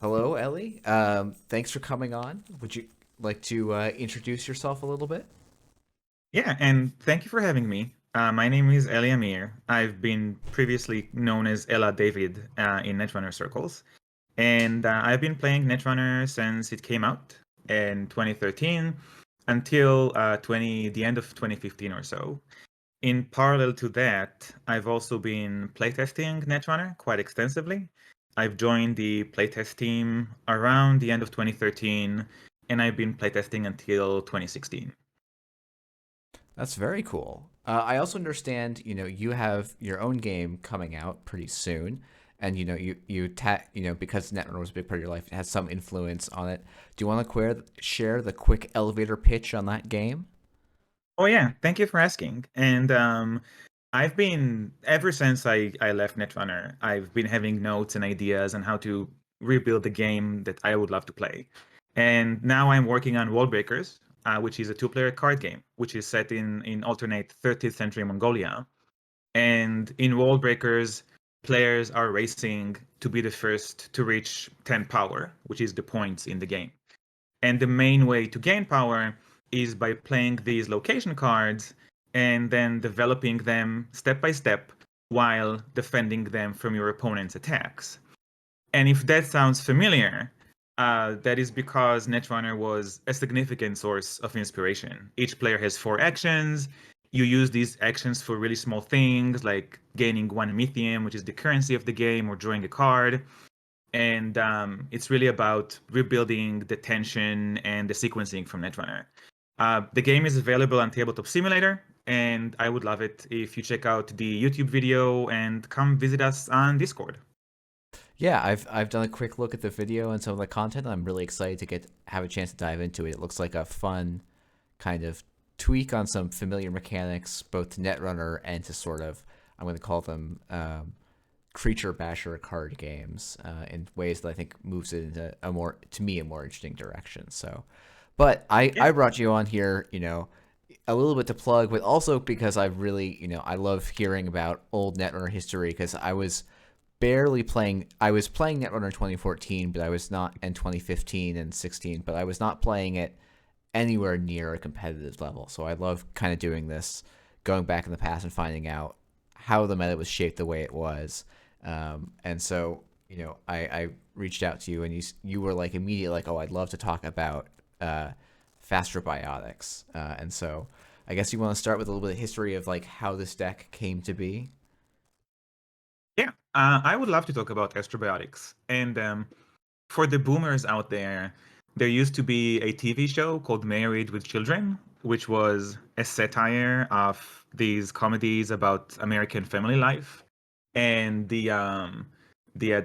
Hello, Ellie. Thanks for coming on. Would you like to introduce yourself a little bit? Yeah, and thank you for having me. My name is Ellie Amir. I've been previously known as Ella David in Netrunner circles, and I've been playing Netrunner since it came out in 2013 until the end of 2015 or so. In parallel to that, I've also been playtesting Netrunner quite extensively. I've joined the playtest team around the end of 2013, and I've been playtesting until 2016. That's very cool. I also understand, you have your own game coming out pretty soon, and because Netrunner was a big part of your life, it has some influence on it. Do you want to share the quick elevator pitch on that game? Oh yeah, thank you for asking. And I've been ever since I left Netrunner, I've been having notes and ideas on how to rebuild the game that I would love to play. And now I'm working on Worldbreakers, which is a two-player card game, which is set in alternate 13th century Mongolia. And in Worldbreakers, players are racing to be the first to reach 10 power, which is the points in the game. And the main way to gain power is by playing these location cards and then developing them step by step while defending them from your opponent's attacks. And if that sounds familiar, that is because Netrunner was a significant source of inspiration. Each player has 4 actions. You use these actions for really small things like gaining 1 Mythium, which is the currency of the game, or drawing a card. And it's really about rebuilding the tension and the sequencing from Netrunner. The game is available on Tabletop Simulator, and I would love it if you check out the YouTube video and come visit us on Discord. Yeah, I've done a quick look at the video and some of the content. I'm really excited to get have a chance to dive into it. It looks like a fun kind of tweak on some familiar mechanics, both to Netrunner and to sort of I'm going to call them creature basher card games in ways that I think moves it into a more interesting direction. So, but Yeah. I brought you on here, a little bit to plug, but also because I really, I love hearing about old Netrunner history because I was playing Netrunner in 2014, but I was not in 2015 and 16, but I was not playing it anywhere near a competitive level. So I love kind of doing this, going back in the past and finding out how the meta was shaped the way it was. And so, I reached out to you and you were like immediately like, oh, I'd love to talk about FastroBiotics. And so I guess you want to start with a little bit of history of like how this deck came to be. Yeah, I would love to talk about astrobiologics. And for the boomers out there, there used to be a TV show called Married with Children, which was a satire of these comedies about American family life. And the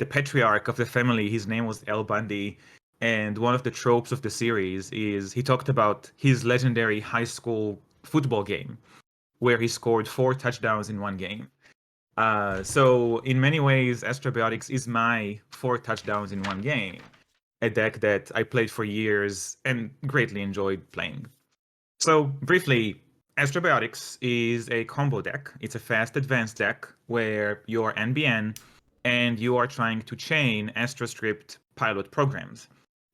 patriarch of the family, his name was Al Bundy. And one of the tropes of the series is he talked about his legendary high school football game, where he scored 4 touchdowns in one game. So in many ways, Astrobiotics is my 4 touchdowns in one game, a deck that I played for years and greatly enjoyed playing. So briefly, Astrobiotics is a combo deck. It's a fast advanced deck where you're NBN and you are trying to chain AstroScript pilot programs,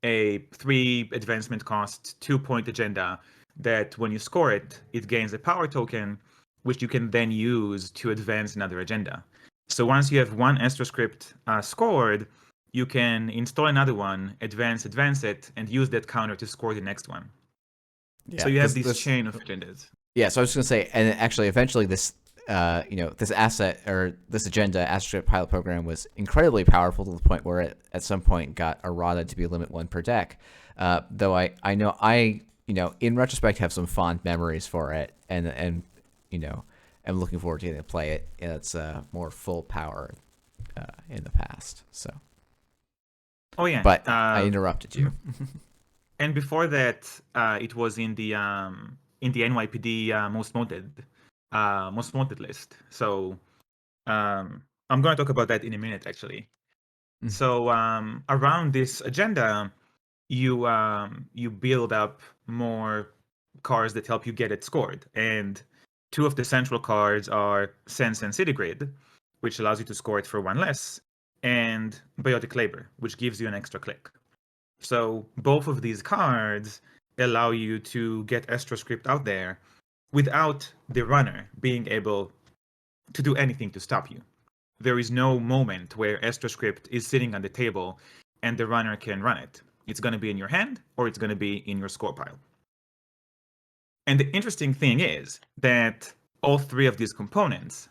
a 3 advancement cost 2 point agenda that when you score it, it gains a power token, which you can then use to advance another agenda. So once you have one AstroScript scored, you can install another one, advance it, and use that counter to score the next one. So Yeah, you have this this this chain of agendas. yeah. So I was just gonna say, and actually, eventually, this asset or this agenda, Astroscript Pilot Program, was incredibly powerful to the point where it at some point got eroded to be limit one per deck. Though I know in retrospect have some fond memories for it, and am looking forward to getting to play it. It's more full power in the past. So, Oh yeah. but I interrupted you. And before that, it was in the NYPD most wanted list. So I'm going to talk about that in a minute, actually. So around this agenda, you build up more cards that help you get it scored, and two of the central cards are Sense and City Grid, which allows you to score it for 1 less, and Biotic Labor, which gives you an extra click. So both of these cards allow you to get EstroScript out there without the runner being able to do anything to stop you. There is no moment where EstroScript is sitting on the table and the runner can run it. It's going to be in your hand or it's going to be in your score pile. And the interesting thing is that all three of these components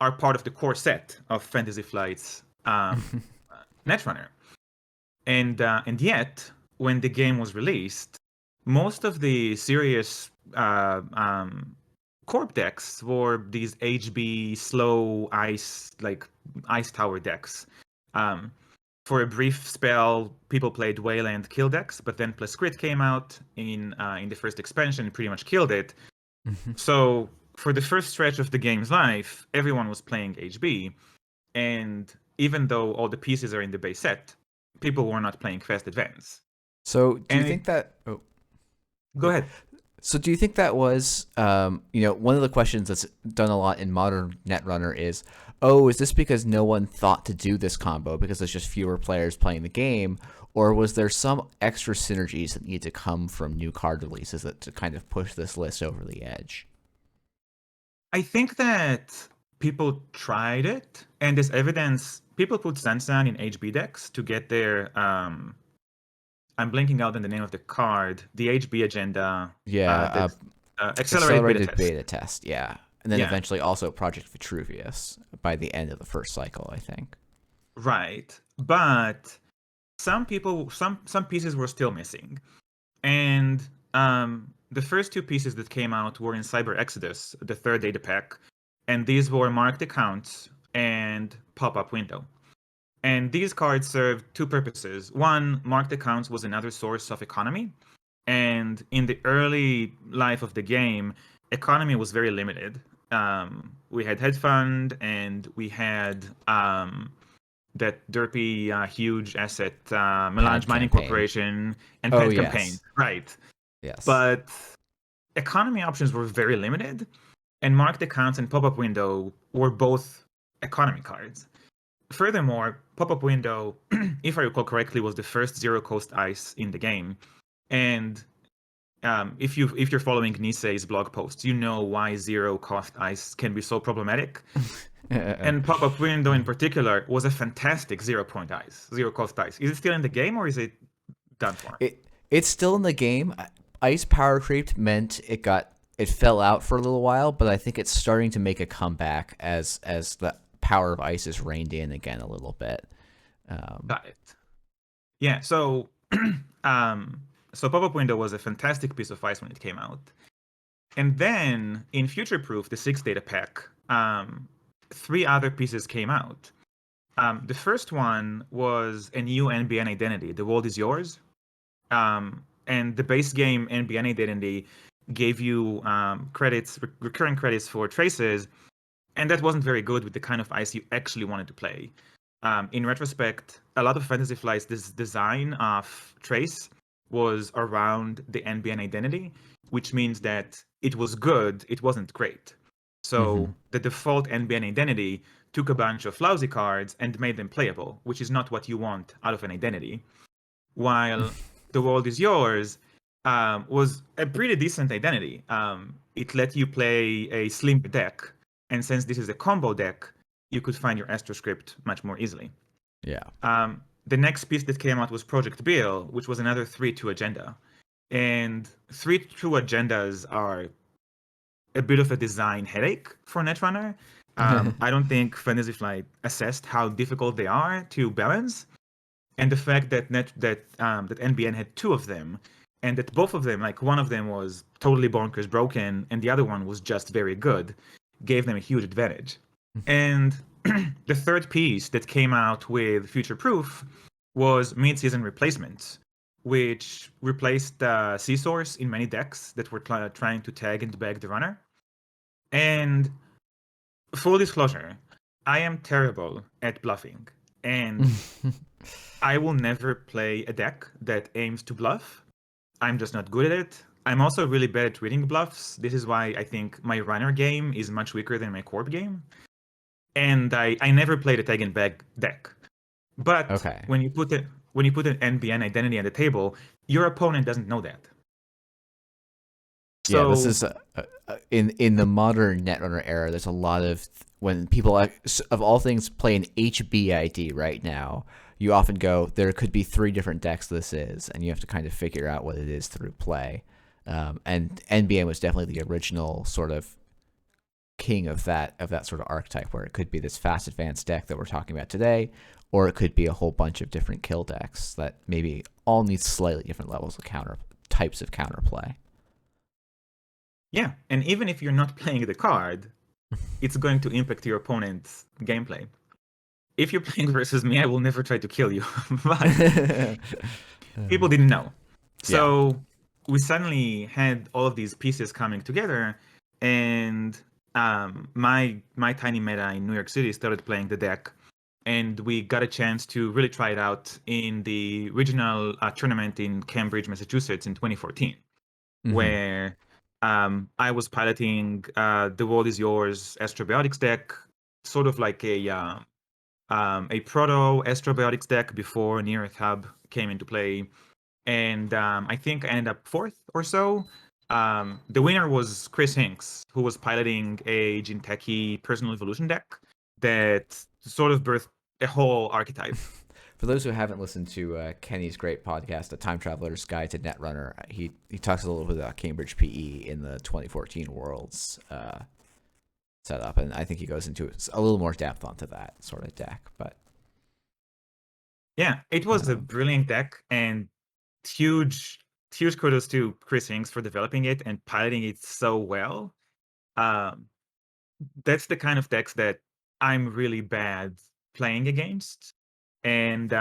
are part of the core set of Fantasy Flight's Netrunner. And yet, when the game was released, most of the serious corp decks were these HB slow ice tower decks. For a brief spell, people played Wayland kill decks, but then Plascrit came out in the first expansion and pretty much killed it. So for the first stretch of the game's life, everyone was playing HB, and even though all the pieces are in the base set, people were not playing Fast Advance. So do you think that... Oh. Go ahead. So do you think that was, one of the questions that's done a lot in modern Netrunner is, is this because no one thought to do this combo because there's just fewer players playing the game, or was there some extra synergies that need to come from new card releases to kind of push this list over the edge? I think that people tried it, and there's evidence. People put Sansan in HB decks to get their I'm blanking out on the name of the card. The HB agenda. Yeah. Accelerated beta test. Yeah. And then eventually also Project Vitruvius by the end of the first cycle, I think. Right. But some pieces were still missing. And the first two pieces that came out were in Cyber Exodus, the third data pack. And these were Marked Accounts and Pop-Up Window. And these cards served two purposes. One, Marked Accounts was another source of economy. And in the early life of the game, economy was very limited. We had Hedge Fund, and we had that derpy, huge asset, Melange Mining Corporation, and Pad Campaign. Right. Yes. But economy options were very limited, and Marked Accounts and Pop-Up Window were both economy cards. Furthermore, Pop-Up Window, if I recall correctly, was the first zero-cost ice in the game. And if you're following Nisei's blog posts, you know why zero-cost ice can be so problematic. And Pop-Up Window in particular was a fantastic zero-cost ice. Is it still in the game, or is it done for? It's still in the game. Ice power creep meant it fell out for a little while, but I think it's starting to make a comeback as the power of ice is reined in again a little bit. Got it. Yeah, so Pop-Up Window was a fantastic piece of ice when it came out. And then in Future Proof, the 6th data pack, 3 other pieces came out. The first one was a new NBN identity, The World Is Yours. And the base game NBN identity gave you recurring credits for traces, and that wasn't very good with the kind of ice you actually wanted to play. In retrospect, a lot of Fantasy Flight's design of trace was around the NBN identity, which means that it was good, it wasn't great. So the default NBN identity took a bunch of lousy cards and made them playable, which is not what you want out of an identity. While The World Is Yours was a pretty decent identity. It let you play a slim deck, and since this is a combo deck, you could find your EstroScript much more easily. Yeah. The next piece that came out was Project Bill, which was another 3-2 agenda. And 3-2 agendas are a bit of a design headache for Netrunner. I don't think Fantasy Flight assessed how difficult they are to balance. And the fact that NBN had 2 of them, and that both of them, like one of them was totally bonkers broken, and the other one was just very good, gave them a huge advantage. And the third piece that came out with Future Proof was Mid-Season Replacements, which replaced C-Source in many decks that were trying to tag and bag the runner. And full disclosure, I am terrible at bluffing, and I will never play a deck that aims to bluff. I'm just not good at it. I'm also really bad at reading bluffs. This is why I think my runner game is much weaker than my corp game. And I never played a tag and bag deck. But Okay. when you put an NBN identity on the table, your opponent doesn't know that. Yeah, this So is in the modern Netrunner era. There's a lot of when people of all things play an HBID right now. You often go there could be three different decks this is, and you have to kind of figure out what it is through play. And NBN was definitely the original sort of king of that sort of archetype, where it could be this fast advanced deck that we're talking about today, or it could be a whole bunch of different kill decks that maybe all need slightly different levels of types of counterplay. yeah, and even if you're not playing the card, it's going to impact your opponent's gameplay. If you're playing versus me, I will never try to kill you. But people didn't know. Yeah. So we suddenly had all of these pieces coming together, and my tiny meta in New York City started playing the deck, and we got a chance to really try it out in the regional tournament in Cambridge, Massachusetts in 2014, Mm-hmm. where I was piloting the World Is Yours FastroBiotics deck, sort of like a proto FastroBiotics deck before Near Earth Hub came into play, and I think I ended up fourth or so. The winner was Chris Hinks, who was piloting a Jinteki personal evolution deck that sort of birthed a whole archetype. For those who haven't listened to Kenny's great podcast, A Time Traveler's Guide to Netrunner, he talks a little bit about Cambridge PE in the 2014 Worlds setup, and I think he goes into a little more depth onto that sort of deck. But Yeah, it was a um, brilliant deck, and huge, huge kudos to Chris Hinks for developing it and piloting it so well. Um, that's the kind of decks that I'm really bad playing against. And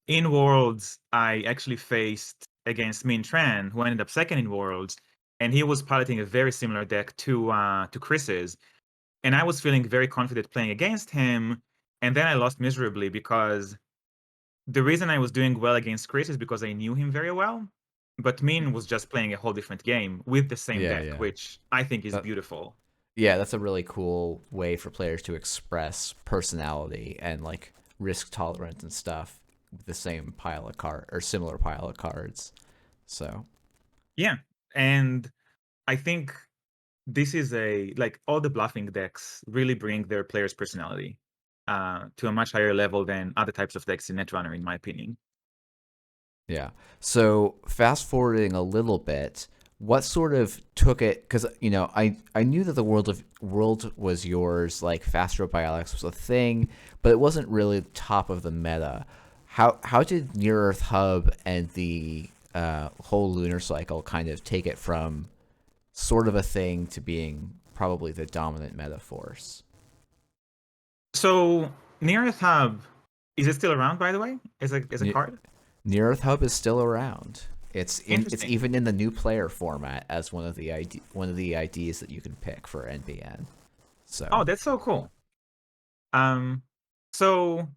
in Worlds, I actually faced against Min Tran, who ended up second in Worlds, and he was piloting a very similar deck to Chris's. And I was feeling very confident playing against him, and then I lost miserably because the reason I was doing well against Chris is because I knew him very well. But Min was just playing a whole different game with the same yeah, deck, yeah. which I think is That, beautiful. yeah, that's a really cool way for players to express personality and like risk tolerance and stuff with the same pile of card or similar pile of cards. So Yeah. And I think this is like all the bluffing decks really bring their player's personality to a much higher level than other types of decks in Netrunner, in my opinion. yeah. So fast forwarding a little bit, what sort of took it? Because I knew that the world was yours. Like FastroBiotics was a thing, but it wasn't really top of the meta. How did Near Earth Hub and the whole lunar cycle kind of take it from sort of a thing to being probably the dominant meta force? So Near Earth Hub, is it still around, by the way, as a card? Near Earth Hub is still around. It's Interesting. even in the new player format as one of the IDs that you can pick for NBN. Oh, So that's so cool. Um, so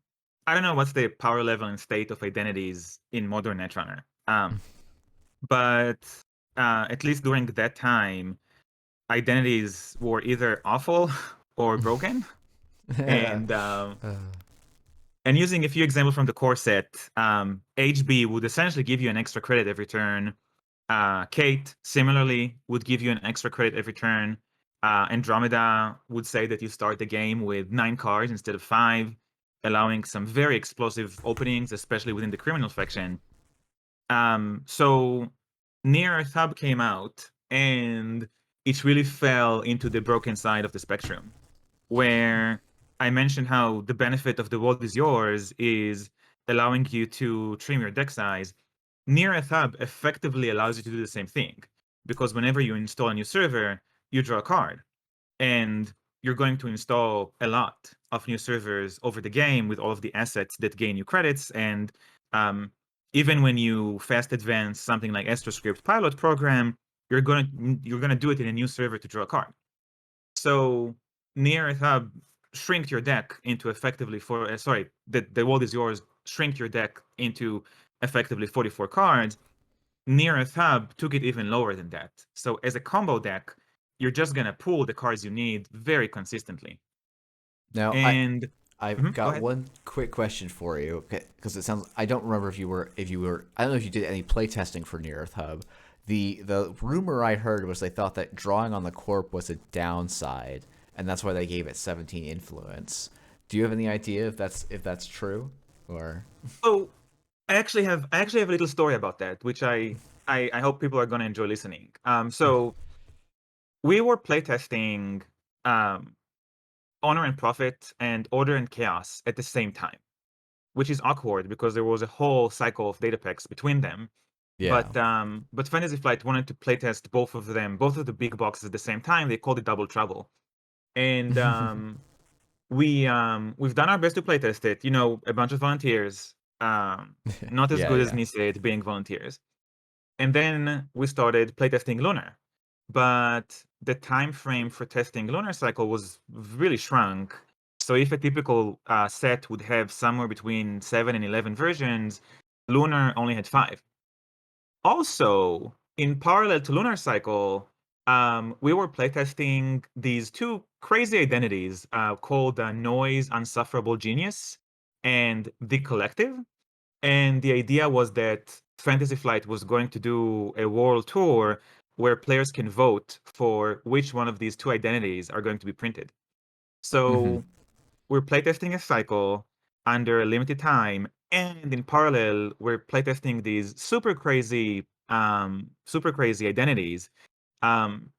I don't know what's the power level and state of identities in modern Netrunner. But at least during that time, identities were either awful or broken. And using a few examples from the core set, HB would essentially give you an extra credit every turn. Kate, similarly, would give you an extra credit every turn. Andromeda would say that you start the game with 9 cards instead of 5, allowing some very explosive openings, especially within the criminal faction. So Near Earth Hub came out, and it really fell into the broken side of the spectrum, where I mentioned how the benefit of the world is yours is allowing you to trim your deck size. Near Earth Hub effectively allows you to do the same thing, because whenever you install a new server, you draw a card, and you're going to install a lot of new servers over the game with all of the assets that gain you credits. And um, even when you fast advance something like AstroScript pilot program, you're gonna do it in a new server to draw a card. So Near Earth Hub shrink your deck into effectively the world is yours. Shrink your deck into effectively 44 cards. Near Earth Hub took it even lower than that. So as a combo deck, you're just gonna pull the cards you need very consistently. now And I've Go got ahead. one quick question for you because it sounds. I don't remember if you were. I don't know if you did any playtesting for Near Earth Hub. The rumor I heard was they thought that drawing on the corp was a downside, and that's why they gave it 17 influence. Do you have any idea if that's true or? So I actually have a little story about that, which I hope people are gonna enjoy listening. So we were playtesting um, Honor and Profit and Order and Chaos at the same time, which is awkward because there was a whole cycle of data packs between them. Yeah. But Fantasy Flight wanted to playtest both of them, both of the big boxes at the same time. They called it Double Trouble, and we've done our best to playtest it. You know, a bunch of volunteers, not as Yeah, good as yeah. Nise at being volunteers. And then we started playtesting Lunar, but the time frame for testing Lunar Cycle was really shrunk. So if a typical set would have somewhere between 7 and 11 versions, Lunar only had 5. Also, in parallel to Lunar Cycle, we were playtesting these two crazy identities called Noise Unsufferable Genius and The Collective. And the idea was that Fantasy Flight was going to do a world tour where players can vote for which one of these two identities are going to be printed. Hmm. So we're playtesting a cycle under a limited time, and in parallel, we're playtesting these super crazy identities. Um,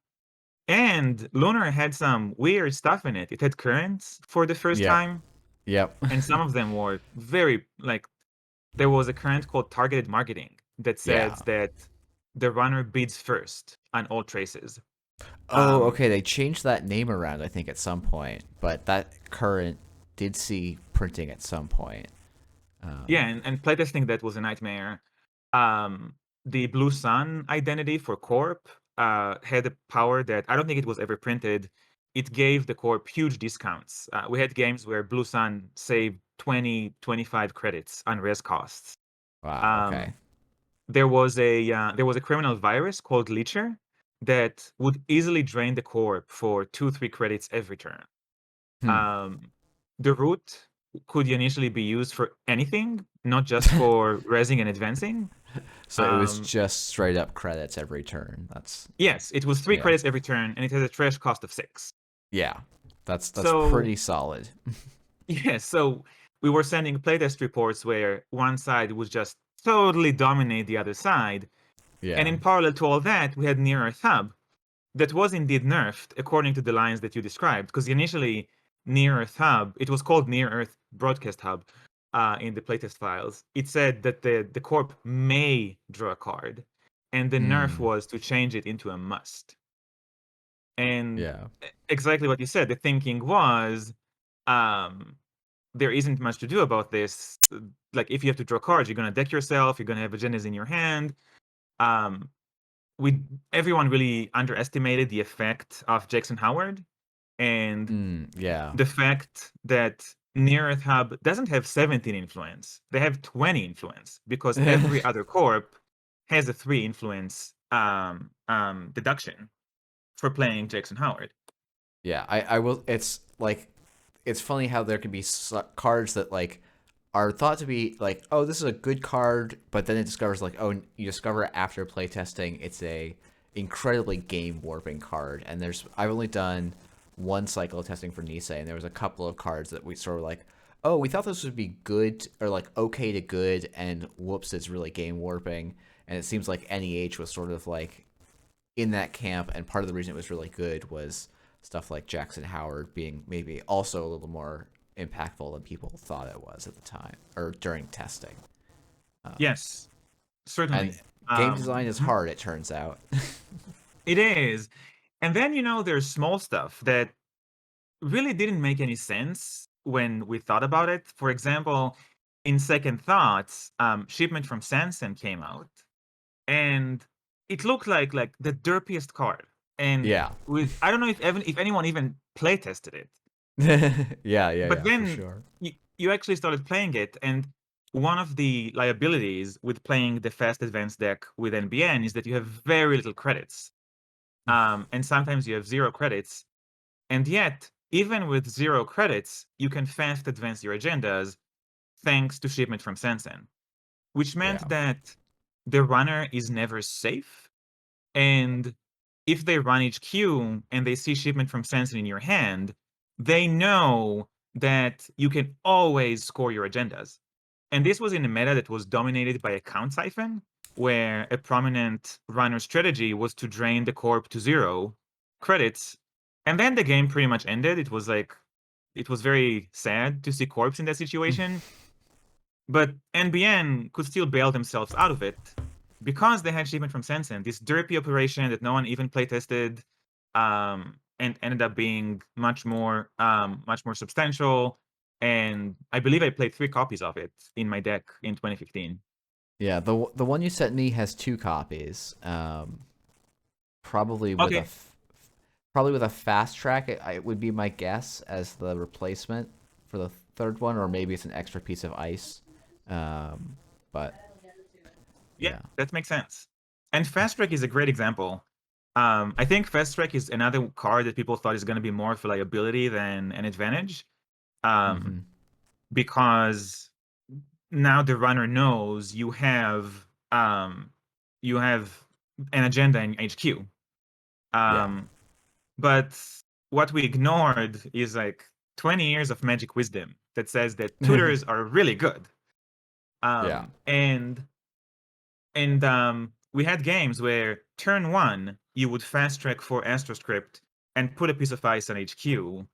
and Lunar had some weird stuff in it. It had currents for the first Yep. time, Yep. and some of them were very like there was a current called targeted marketing that Yeah. says that the runner bids first on all traces. Oh, Um, okay. They changed that name around, I think, at some point, but that current did see printing at some point. yeah, and playtesting that was a nightmare. The Blue Sun identity for Corp had a power that I don't think it was ever printed. It gave the Corp huge discounts. We had games where Blue Sun saved 20, 25 credits on res costs. Wow. Okay. Um, there was a criminal virus called Leecher that would easily drain the corp for 2-3 credits every turn. Hmm. Um, the root could initially be used for anything, not just for resing and advancing. So it was Um, just straight up credits every turn. That's yes, it was 3 yeah. credits every turn, and it has a trash cost of 6. Yeah. That's So pretty solid. yeah, so we were sending playtest reports where one side would just totally dominate the other side, and Yeah. in parallel to all that, we had Near Earth Hub, that was indeed nerfed according to the lines that you described. Because initially, Near Earth Hub, it was called Near Earth Broadcast Hub in the playtest files. It said that the corp may draw a card, and the nerf Mm. was to change it into a must. And Yeah. exactly what you said, the thinking was um, there isn't much to do about this. Like, if you have to draw cards, you're going to deck yourself, you're going to have agendas in your hand. Um, we everyone really underestimated the effect of Jackson Howard and Mm. Yeah. the fact that Near Earth Hub doesn't have 17 influence. They have 20 influence because every other corp has a 3 influence deduction for playing Jackson Howard. Yeah. I will. It's like it's funny how there can be cards that like are thought to be like, oh, this is a good card, but then it discovers like, oh, you discover after playtesting it's a incredibly game warping card. And I've only done one cycle of testing for Nisei, and there was a couple of cards that we sort of like, oh, we thought this would be good or like okay to good, and whoops, it's really game warping. And it seems like NEH was sort of like in that camp, and part of the reason it was really good was stuff like Jackson Howard being maybe also a little more impactful than people thought it was at the time or during testing. Yes, And certainly. game design is Mhm. hard, it turns out. It is. And then, there's small stuff that really didn't make any sense when we thought about it. For example, in second thoughts, shipment from Sanson came out, and it looked like the derpiest card. And Yeah. I don't know if anyone even play tested it, but Yeah, for then sure. you actually started playing it, and one of the liabilities with playing the fast advanced deck with NBN is that you have very little credits, and sometimes you have 0 credits, and yet even with 0 credits, you can fast advance your agendas thanks to shipment from Sensen, which Yeah. meant that the runner is never safe. And if they run HQ and they see shipment from Sensen in your hand, they know that you can always score your agendas. And this was in a meta that was dominated by account siphon, where a prominent runner strategy was to drain the corp to 0 credits. And then the game pretty much ended. It was very sad to see corps in that situation. But NBN could still bail themselves out of it because they had shipment from Sensen, this derpy operation that no one even playtested, and ended up being much more substantial. And I believe I played 3 copies of it in my deck in 2015. Yeah, the one you sent me has 2 copies. Probably with Okay. probably with a fast track. It would be my guess as the replacement for the third one, or maybe it's an extra piece of ice. But Yeah, yeah. that makes sense. And Fast Track is a great example. I think Fast Track is another card that people thought is going to be more of a liability than an advantage. Um, Hmm. because now the runner knows you have an agenda in HQ. Yeah. But what we ignored is like 20 years of magic wisdom that says that tutors are really good. Yeah. And we had games where turn 1 you would fast track for AstroScript and put a piece of ice on HQ.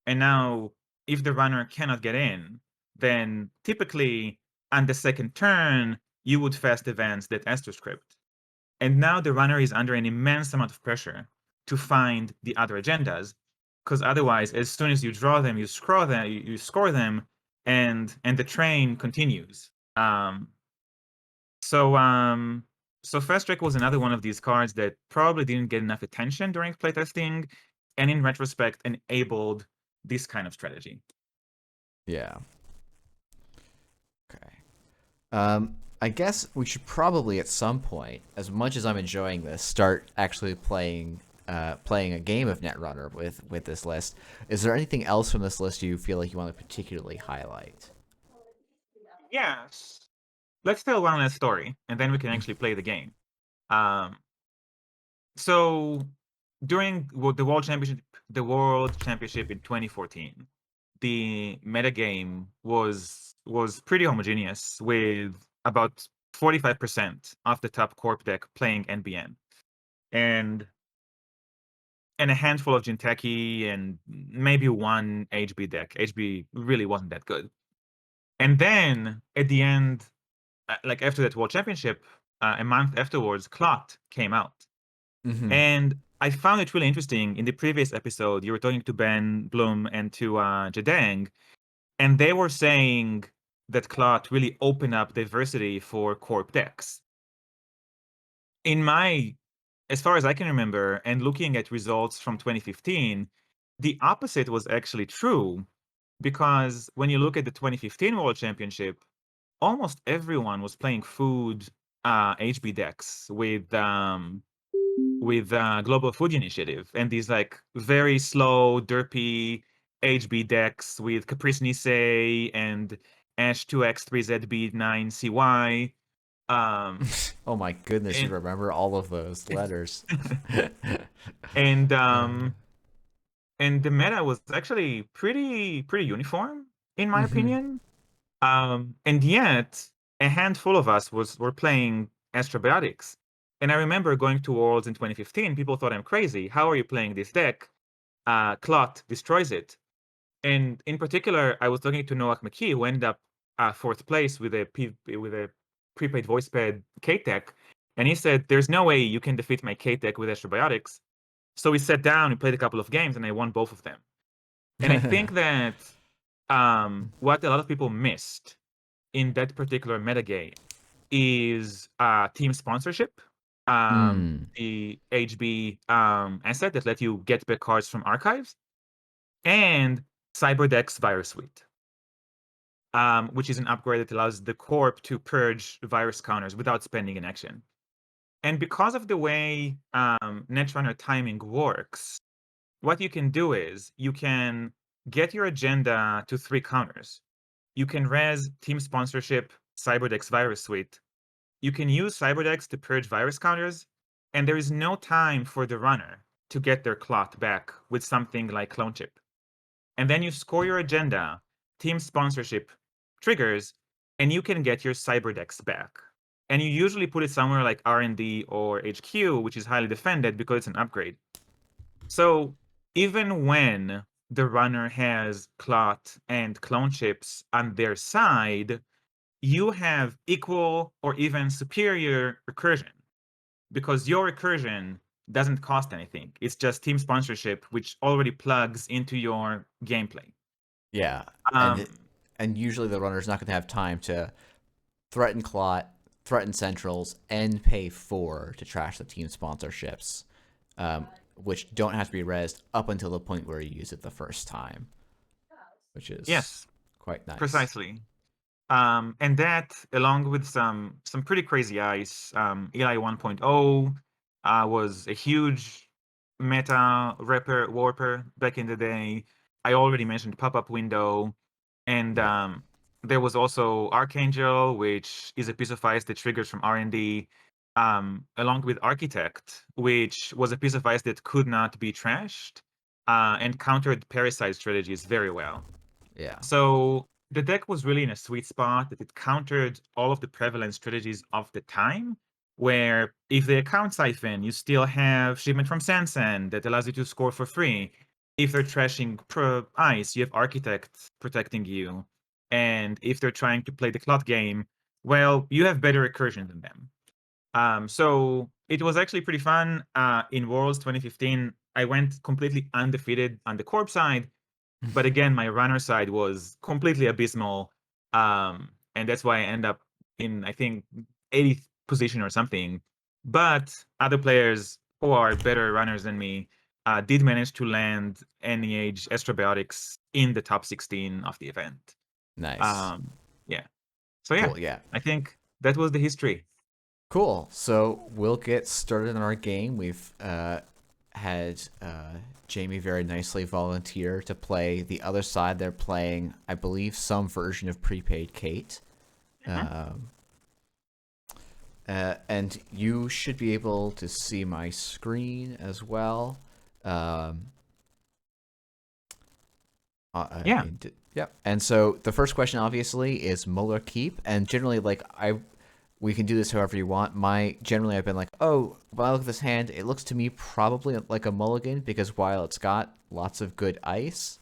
And now, if the runner cannot get in, then typically on the second turn, you would fast advance that AstroScript. And now the runner is under an immense amount of pressure to find the other agendas, because otherwise, as soon as you draw them, you score them, and the train continues. So so Fast Track was another one of these cards that probably didn't get enough attention during playtesting, and in retrospect enabled this kind of strategy. Yeah. Okay. I guess we should probably at some point, as much as I'm enjoying this, start actually playing a game of Netrunner with this list. Is there anything else from this list you feel like you want to particularly highlight? Yes. Let's tell one last story, and then we can actually play the game. Um, so during the World Championship in 2014, the metagame was pretty homogeneous, with about 45% of the top corp deck playing NBN, and a handful of Jinteki and maybe one HB deck. HB really wasn't that good. And then at the end, like after that World Championship, a month afterwards, Clot came out. Mm-hmm. And I found it really interesting. In the previous episode, you were talking to Ben Bloom and to Jadang, and they were saying that Clot really opened up diversity for corp decks. In my, as far as I can remember, and looking at results from 2015, the opposite was actually true, because when you look at the 2015 World Championship, almost everyone was playing food HB decks with Global Food Initiative and these like very slow, derpy HB decks with Caprice Nisei and Ash 2X 3ZB 9CY. Oh my goodness, you And remember all of those letters. and Uh, and the meta was actually pretty uniform in my mm-hmm. opinion. And yet a handful of us were playing Astrobiotics. And I remember going to Worlds in 2015, people thought I'm crazy. How are you playing this deck? Clot destroys it. And in particular, I was talking to Noah McKee, who ended up 4th place with a prepaid voice pad Kate deck. And he said, there's no way you can defeat my Kate deck with Astrobiotics. So we sat down, we played a couple of games, and I won both of them. And I think that what a lot of people missed in that particular metagame is team sponsorship, Mm. the HB asset that let you get back cards from archives, and Cyberdeck's Virus Suite, which is an upgrade that allows the corp to purge virus counters without spending an action. And because of the way Netrunner timing works, what you can do is you can get your agenda to 3 counters. You can res team sponsorship CyberDex virus suite. You can use CyberDex to purge virus counters, and there is no time for the runner to get their clot back with something like clone chip. And then you score your agenda, team sponsorship triggers, and you can get your CyberDex back. And you usually put it somewhere like R&D or HQ, which is highly defended because it's an upgrade. So even when the runner has clot and clone chips on their side, you have equal or even superior recursion because your recursion doesn't cost anything. It's just team sponsorship, which already plugs into your gameplay. Yeah, Um, and usually the runner's not going to have time to threaten clot, threaten centrals, and pay 4 to trash the team sponsorships, which don't have to be rezzed up until the point where you use it the first time, which is yes, quite nice. precisely. And that, along with some pretty crazy ice, Eli 1.0 was a huge meta warper back in the day. I already mentioned pop-up window, and Yeah. there was also Archangel, which is a piece of ice that triggers from R&D, along with Architect, which was a piece of ice that could not be trashed, and countered parasite strategies very well. Yeah. So the deck was really in a sweet spot that it countered all of the prevalent strategies of the time, where if they account siphon, you still have shipment from Sansan that allows you to score for free. If they're trashing ice, you have Architect protecting you. And if they're trying to play the clot game, well, you have better recursion than them. So it was actually pretty fun. In Worlds 2015, I went completely undefeated on the Corp side, but again, my runner side was completely abysmal. And that's why I end up in, I think, 80th position or something. But other players who are better runners than me did manage to land any age Astrobiotics in the top 16 of the event. Nice. Um, yeah. So yeah, Cool. Yeah. I think that was the history. Cool. So we'll get started on our game. We've had Jamie very nicely volunteer to play the other side. They're playing, I believe, some version of Prepaid Kate. Mhm. And you should be able to see my screen as well. Um, Yeah. yep. And so the first question, obviously, is Muller keep. And generally, we can do this however you want. Generally, I've been like, oh, when I look at this hand, it looks to me probably like a mulligan because while it's got lots of good ice,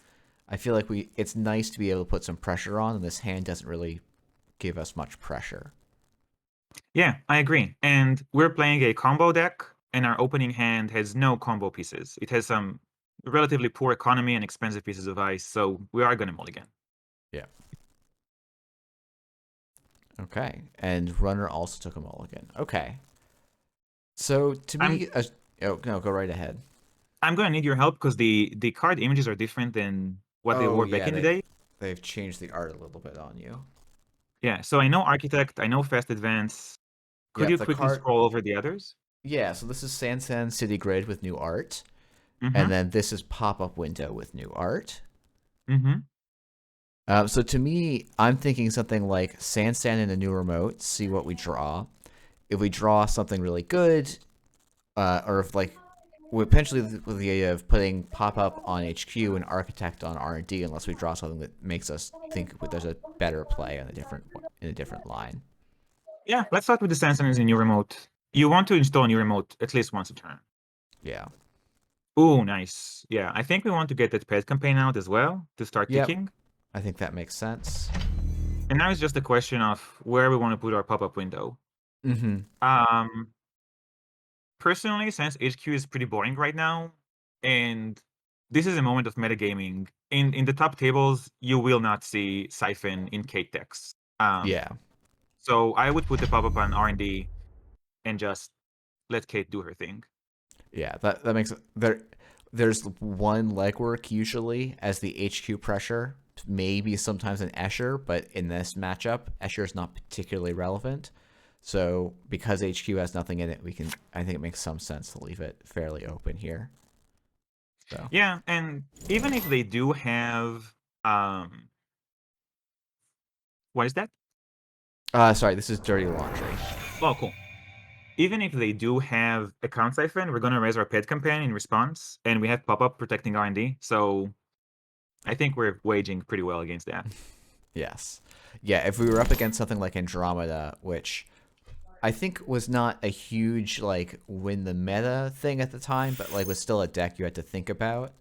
I feel like it's nice to be able to put some pressure on, and this hand doesn't really give us much pressure. Yeah, I agree. And we're playing a combo deck, and our opening hand has no combo pieces. It has some relatively poor economy and expensive pieces of ice, so we are going to mulligan. Yeah. Okay. And runner also took a mulligan. Okay. So to I'm me, oh no, go right ahead. I'm going to need your help because the card images are different than what they Oh were back yeah, in the day. they've changed the art a little bit on you. Yeah, so I know Architect, I know Fast Advance. Could Yep, you the quickly card. scroll over the others? Yeah, so this is Sansan City Grid with new art, and Mm-hmm. then this is Pop Up Window with new art. Mm-hmm. So to me, I'm thinking something like Sansan in a new remote. See what we draw. If we draw something really good, or if like potentially with the idea of putting Pop Up on HQ and Architect on R&D, unless we draw something that makes us think there's a better play on in a different line. Yeah, let's start with the Sansan as a new remote. You want to install a new remote at least once a turn. Yeah. Oh, nice. Yeah, I think we want to get that pet campaign out as well to start Yep. ticking. I think that makes sense. And now it's just a question of where we want to put our pop-up window. Mm-hmm. Um, Personally, since HQ is pretty boring right now, and this is a moment of metagaming. In the top tables, you will not see Siphon in Kate decks. Yeah. So I would put the pop-up on R&D and just let Kate do her thing. Yeah. That makes there's one legwork usually as the HQ pressure, maybe sometimes an Escher, but in this matchup, Escher is not particularly relevant. So because HQ has nothing in it, I think it makes some sense to leave it fairly open here. So Yeah, and even if they do have what is that? sorry, this is dirty laundry. Oh, cool. Even if they do have account siphon, we're gonna raise our paid campaign in response, and we have pop-up protecting R&D, so I think we're waging pretty well against that. Yes. Yeah, if we were up against something like Andromeda, which I think was not a huge like win the meta thing at the time, but like was still a deck you had to think about.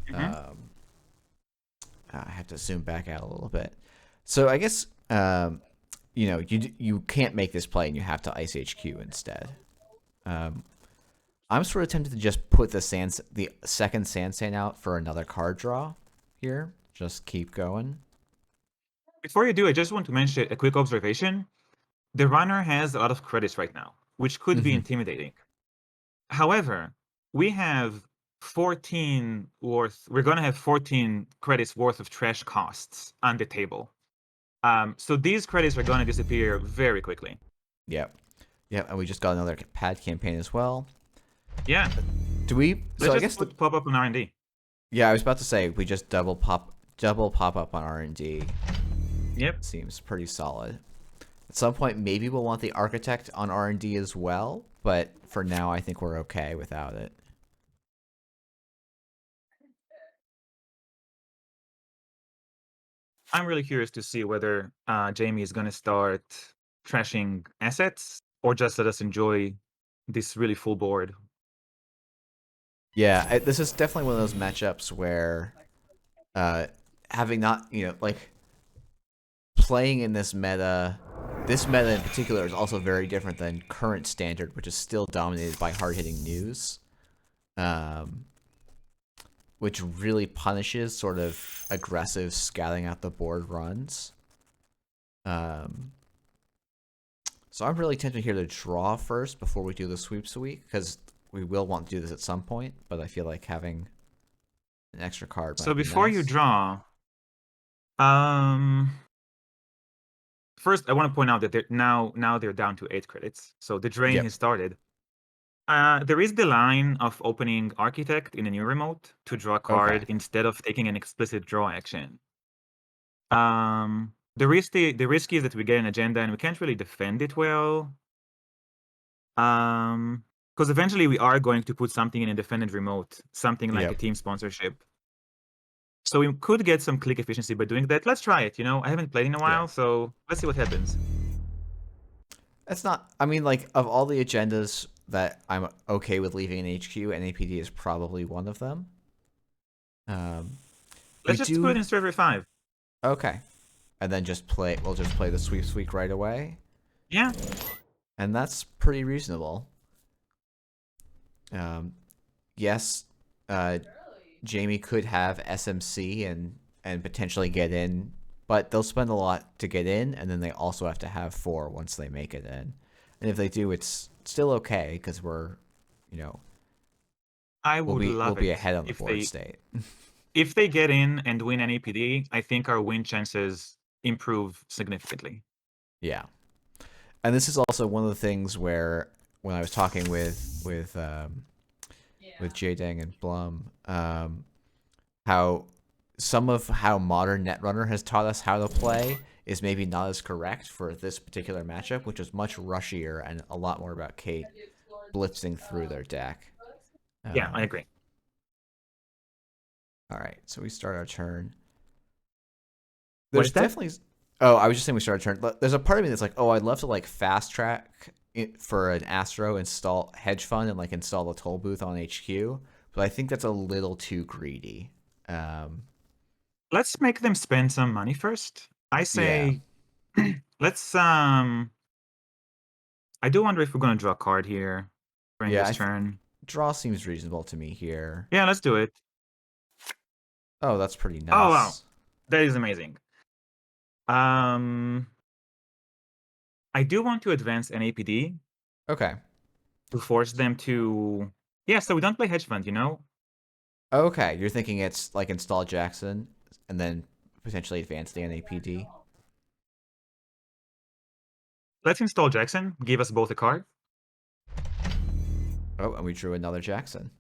Mhm. Um, I have to zoom back out a little bit. So I guess you know you can't make this play and you have to ice HQ instead. Um, I'm sort of tempted to just put the second Sand out for another card draw here. Just keep going. Before you do, I just want to mention a quick observation. The runner has a lot of credits right now, which could be Hmm. intimidating. However, we have we're gonna have 14 credits worth of trash costs on the table. So these credits are gonna disappear very quickly. Yep. Yep. And we just got another pad campaign as well. Yeah, Do we? So let's I just guess put pop up on R&D. yeah, I was about to say we just double pop up on R&D. Yep. Seems pretty solid. At some point, maybe we'll want the architect on R&D as well, but for now, I think we're okay without it. I'm really curious to see whether Jamie is gonna start trashing assets or just let us enjoy this really full board. Yeah, this is definitely one of those matchups where uh, having not, like playing in this meta in particular is also very different than current standard, which is still dominated by hard-hitting news, um, which really punishes sort of aggressive scouting out the board runs. Um, so I'm really tempted here to draw first before we do the sweeps a week, because we will want to do this at some point, but I feel like having an extra card So might be before you nice. draw, um, first I want to point out that now they're down to 8 credits, so the drain Yep. has started. There is the line of opening Architect in a new remote to draw a Okay. card instead of taking an explicit draw action. The risk is that we get an agenda and we can't really defend it well. Because eventually we are going to put something in a defended remote, something like a Yep. team sponsorship. So we could get some click efficiency by doing that. Let's try it. I haven't played in a Yeah. while, so let's see what happens. That's not. I mean, like of all the agendas that I'm okay with leaving in HQ, NAPD is probably one of them. We Let's just put it do in server 5. okay, and then just play. We'll just play the sweeps week right away, Yeah. and that's pretty reasonable. Yes, Jamie could have SMC and potentially get in, but they'll spend a lot to get in, and then they also have to have 4 once they make it in. And if they do, it's still okay because we're, you know, I would we'll love be it ahead on the if board state. they get in and win NAPD. I think our win chances improve significantly. Yeah, and this is also one of the things where when I was talking with J-Dang and Blum, how some of how modern Netrunner has taught us how to play is maybe not as correct for this particular matchup, which is much rushier and a lot more about Kate blitzing through their deck. Yeah, I agree. All right, so we start our turn. What There's is that? definitely. Oh, I was just saying we start our turn. There's a part of me that's like, oh, I'd love to like fast track it for an Astro, install hedge fund, and like install the toll booth on HQ. But I think that's a little too greedy. Um, Let's make them spend some money first. I yeah, say, let's. I do wonder if we're gonna draw a card here during yeah. this turn. Draw seems reasonable to me here. Yeah, let's do it. Oh, that's pretty Oh wow, nice. that is amazing. Um, I do want to advance NAPD Okay. to force them to. Yeah, so we don't play hedge fund. Okay, you're thinking it's like install Jackson and then potentially advance the NAPD. Let's install Jackson. Give us both a card. Oh, and we drew another Jackson.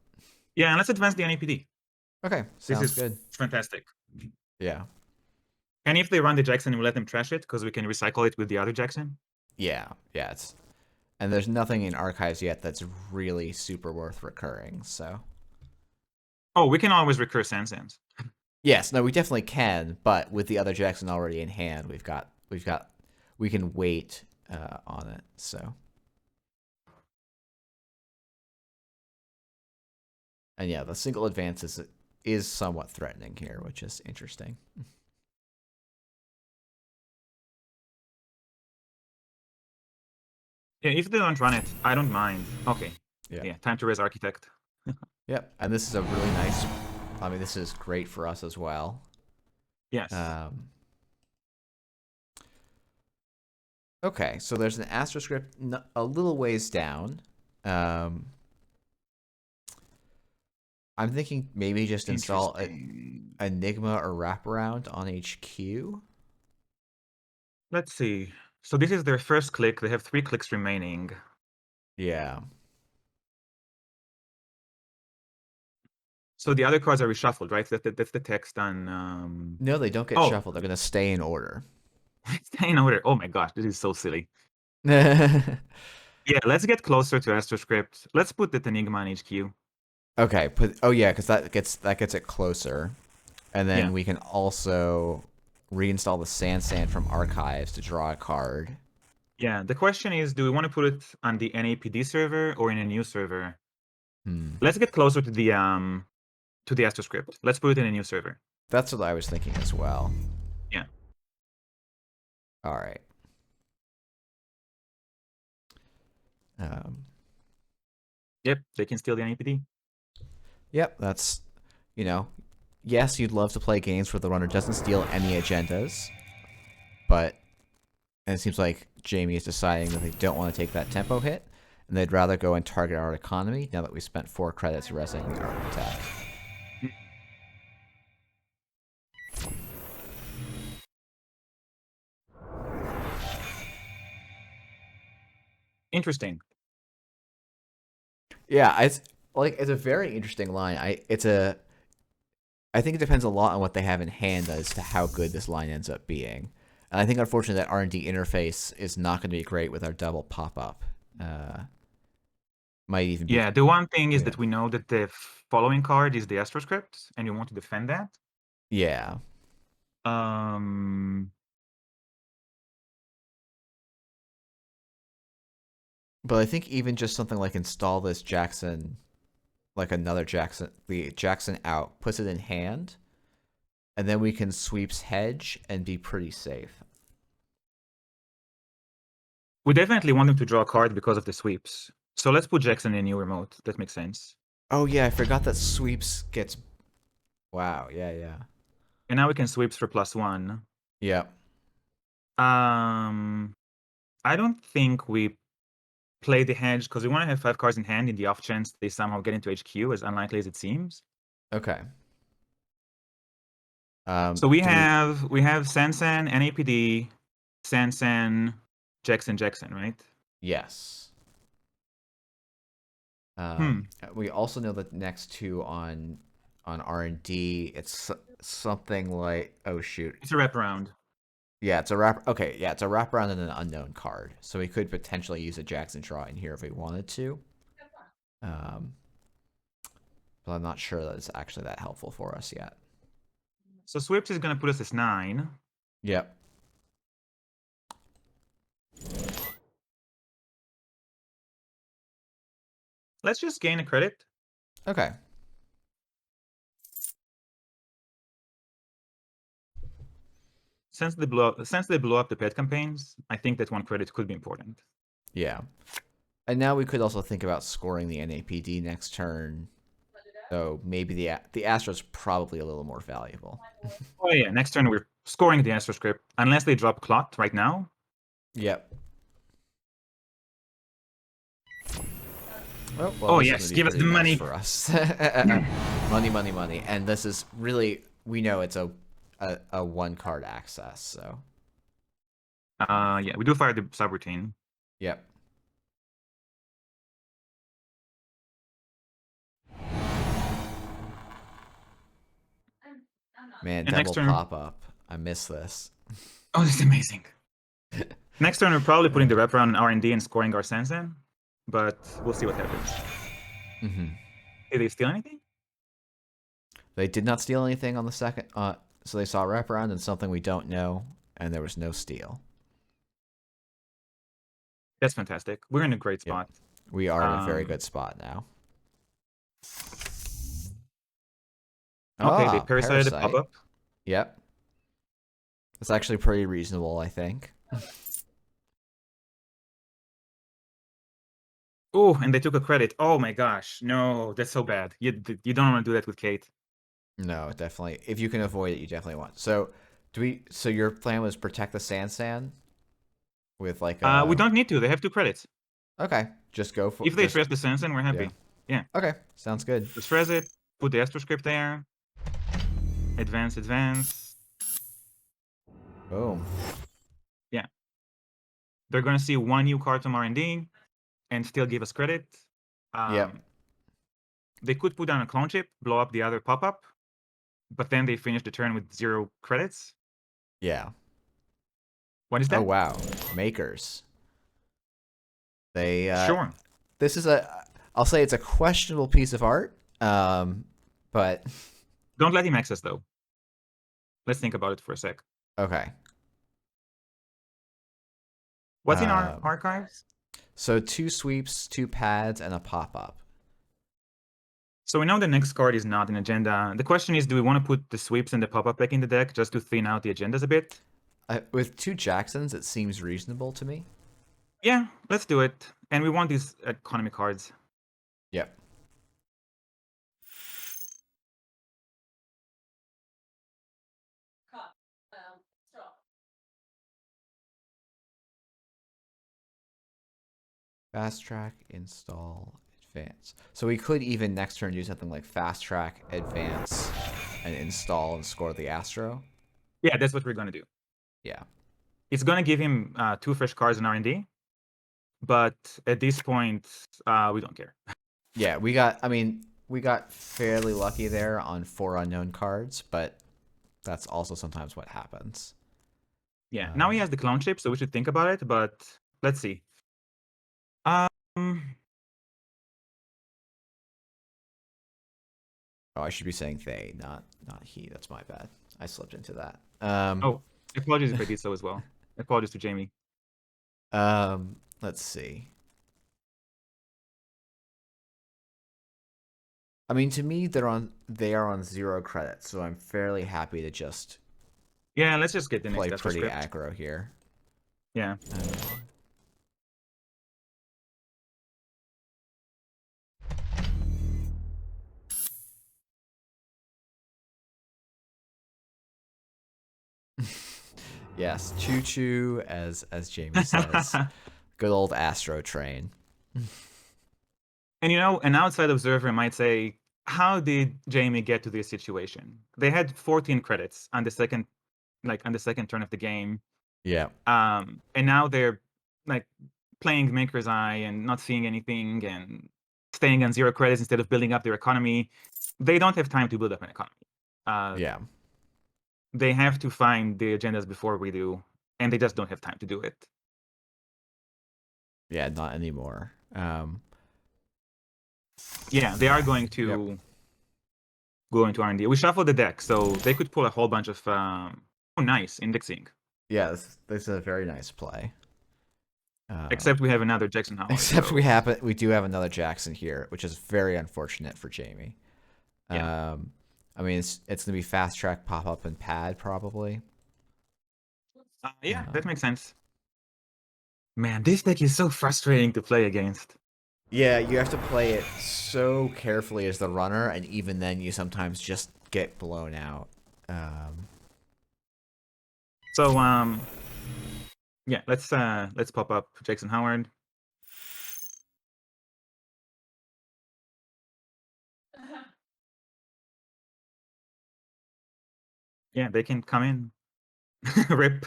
Yeah, and let's advance the NAPD. Okay, This sounds is good. fantastic. Yeah. And if they run the Jackson, we let them trash it because we can recycle it with the other Jackson. Yeah. Yeah. And there's nothing in archives yet that's really super worth recurring. So Oh, we can always recur Sansans. yes, no, we definitely can. But with the other Jackson already in hand, we can wait on it. So. And yeah, the single advance is somewhat threatening here, which is interesting. Yeah, if they don't run it, I don't mind. Okay. Yeah. Yeah, time to raise Architect. Yep. And this is a really nice. I mean, this is great for us as well. Yes. Okay, so there's an AstroScript a little ways down. I'm thinking maybe just install Enigma or Wraparound on HQ. Let's see. So this is their first click. They have 3 clicks remaining. Yeah. So the other cards are reshuffled, right? That's the text on. No, they don't get shuffled. They're going to stay in order. Stay in order. Oh my gosh, this is so silly. Okay, Yeah, let's get closer to AstroScript. Let's put the Enigma on HQ. because that gets it closer, and then we can also reinstall the Sand from archives to draw a card. Yeah, the question is, do we want to put it on the NAPD server or in a new server? Let's get closer to the AstroScript. Let's put it in a new server. That's what I was thinking as well. Yeah. All right. Yep, they can steal the NAPD. Yep, that's, yes, you'd love to play games where the runner doesn't steal any agendas, but and it seems like Jamie is deciding that they don't want to take that tempo hit, and they'd rather go and target our economy now that we spent 4 credits resing the art attack. Interesting. Yeah, it's a very interesting line. I think it depends a lot on what they have in hand as to how good this line ends up being. And I think unfortunately that R&D interface is not going to be great with our double pop-up. Might even be. Yeah, the one thing is that we know that the following card is the AstroScript, and you want to defend that. Yeah. But I think even just something like install this Jackson, like another Jackson, the Jackson out, puts it in hand, and then we can sweeps hedge and be pretty safe. We definitely want him to draw a card because of the sweeps. So let's put Jackson in a new remote. That makes sense. Oh yeah, I forgot that sweeps gets. Wow. Yeah. And now we can sweeps for +1. Yep. I don't think we play the hedge because we want to have 5 cards in hand in the off chance they somehow get into HQ, as unlikely as it seems. Okay. So we have Sansan, NAPD, Sansan, Jackson, right? Yes. We also know that next 2 on R&D, it's something like, oh shoot, it's a wraparound. Yeah, it's a wrap. Okay, yeah, it's a wraparound and an unknown card, so we could potentially use a Jackson draw in here if we wanted to. But I'm not sure that it's actually that helpful for us yet. So sweeps is going to put us as 9. Yep. Let's just gain a credit. Okay. Since they blew up the pet campaigns, I think that 1 credit could be important. Yeah. And now we could also think about scoring the NAPD next turn. So maybe the Astro's probably a little more valuable. Oh yeah, next turn we're scoring the AstroScript unless they drop Clot right now. Yep. Oh yes, give us the money for us. money, and this is really, we know it's a 1-card access. So. Yeah, we do fire the subroutine. Yep. Man, And next double turn, pop-up. I miss this. oh, this is amazing. Next turn, we're probably putting the wraparound on R&D and scoring our Sansan, but we'll see what happens. Mm-hmm. Did they steal anything? They did not steal anything on the second. So they saw wraparound and something we don't know, and there was no steal. That's fantastic. We're in a great Yep. spot. We are in a very good spot now. Okay, they parasited the Parasite. pop-up. Yep. It's actually pretty reasonable, I think. Oh, and they took a credit. Oh my gosh. No, that's so bad. You don't want to do that with Kate. No, definitely. If you can avoid it, you definitely want. So, So your plan was protect the Sansan with like a. We don't need to. They have 2 credits. Okay, just go for. If they trace the Sansan, we're happy. Yeah. Okay, sounds good. Just trace it. Put the Astro script there. Advance, advance. Boom. Yeah. They're gonna see 1 new card from R&D and still give us credit. Yep. They could put down a clone chip, blow up the other pop-up, but then they finish the turn with 0 credits. Yeah. What is that? Oh wow, makers. They Sure. This is I'll say it's a questionable piece of art. But Don't let him access though. Let's think about it for a sec. okay. What's in our archives? So 2 sweeps, 2 pads, and a pop-up. So we know the next card is not an agenda. The question is, do we want to put the sweeps and the pop-up back in the deck just to thin out the agendas a bit? With 2 Jacksons, it seems reasonable to me. Yeah, let's do it. And we want these economy cards. Yep. Fast track, install, advance. So we could even next turn do something like fast track, advance, and install and score the Astro. Yeah, that's what we're going to do. Yeah. It's going to give him 2 fresh cards in R&D. But at this point, we don't care. Yeah, we got fairly lucky there on 4 unknown cards, but that's also sometimes what happens. Yeah, now he has the clone chip, so we should think about it, but let's see. Oh, I should be saying they, not he. That's my bad. I slipped into that. Oh, apologies if I did so as well. Apologies to Jamie. Let's see. I mean, to me, they are on 0 credits, so I'm fairly happy to just let's just get the play next pretty script. aggro here. Yeah. Yes, choo choo, as Jamie says. Good old Astro train. And an outside observer might say, how did Jamie get to this situation? They had 14 credits on the second turn of the game. Yeah. And now they're playing Maker's Eye and not seeing anything and staying on 0 credits instead of building up their economy. They don't have time to build up an economy. Yeah. They have to find the agendas before we do, and they just don't have time to do it. Yeah, not anymore. Yeah, they are going to go into R&D. We shuffled the deck, so they could pull a whole bunch of nice indexing. Yeah, this is a very nice play. Except we have another Jackson Howard. Except so. we do have another Jackson here, which is very unfortunate for Jamie. Yeah. I mean, it's gonna be fast track, pop up, and pad probably. Yeah, that makes sense. Man, this deck is so frustrating to play against. Yeah, you have to play it so carefully as the runner, and even then, you sometimes just get blown out. So yeah, let's pop up Jackson Howard. Yeah, they can come in. Rip.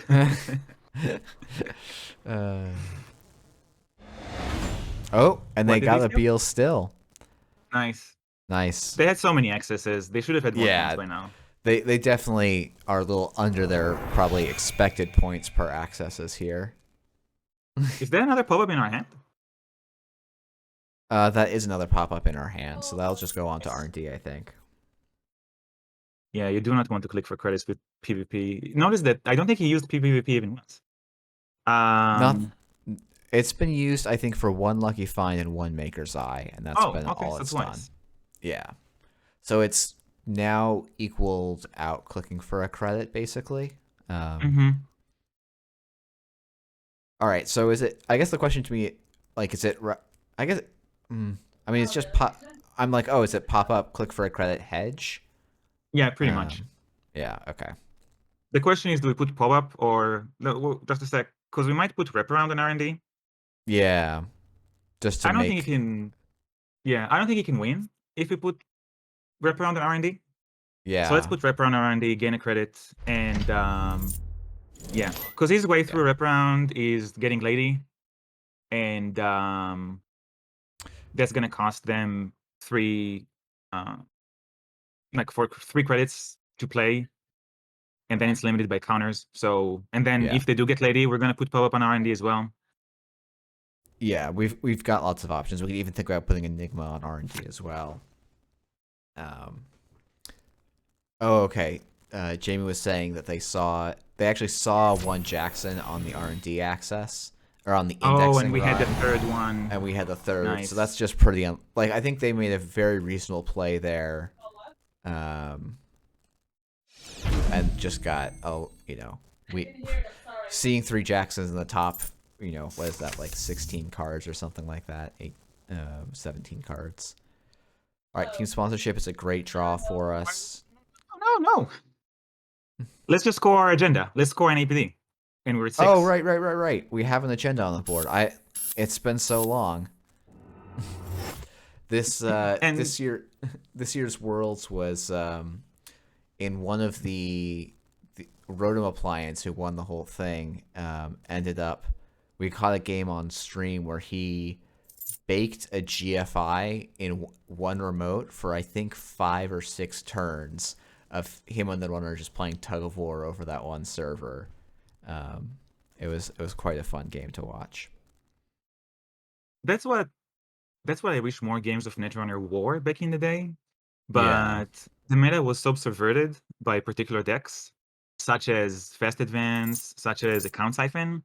Oh, and they got a Beal still. Nice. Nice. They had so many accesses. They should have had more points by now. They definitely are a little under their probably expected points per accesses here. Is there another pop-up in our hand? That is another pop-up in our hand, so that'll just go on to R&D, I think. Yeah, you do not want to click for credits with PvP. Notice that I don't think he used PvP even once. Not, it's been used, I think, for one Lucky Find and one Maker's Eye, and that's been okay, all so it's twice. done. Yeah. So it's now equaled out clicking for a credit, basically. All right, so is it... I guess the question to me, like, is it... I guess... I mean, it's just pop... I'm like, oh, is it pop-up, click for a credit, hedge? Yeah, pretty much. Yeah, okay. The question is, do we put pop-up or... No, just a sec, because we might put wraparound in R&D. Yeah. Just to I don't think make... he can... Yeah, I don't think he can win if we put wraparound in R&D. Yeah. So let's put wraparound in R&D, gain a credit, and yeah, because his way through wraparound is getting lady, and that's gonna cost them 3, like for 3 credits to play, and then it's limited by counters. So, and then Yeah. if they do get lady, we're gonna put pop-up on R&D as well. Yeah, we've got lots of options. We can even think about putting Enigma on R&D as well. Oh, okay. Jamie was saying that they actually saw one Jackson on the R&D access or on the Oh, indexing and we had the run, third one. and we had the third. Nice. So that's just pretty like I think they made a very reasonable play there, and just got we seeing 3 Jacksons in the top. What is that, like 16 cards or something like that? 17 cards. All right, team sponsorship is a great draw for us. No. Let's just score our agenda. Let's score an APD. And we're at 6. Oh, right. We have an agenda on the board. It's been so long. This year's Worlds was in one of the Rotom Appliance, who won the whole thing, ended up, we caught a game on stream where he baked a GFI in one remote for I think 5 or 6 turns of him and the runner just playing tug of war over that one server. It was quite a fun game to watch. That's what I wish more games of Netrunner were back in the day. But the meta was so subverted by particular decks, such as Fast Advance, such as Account Siphon,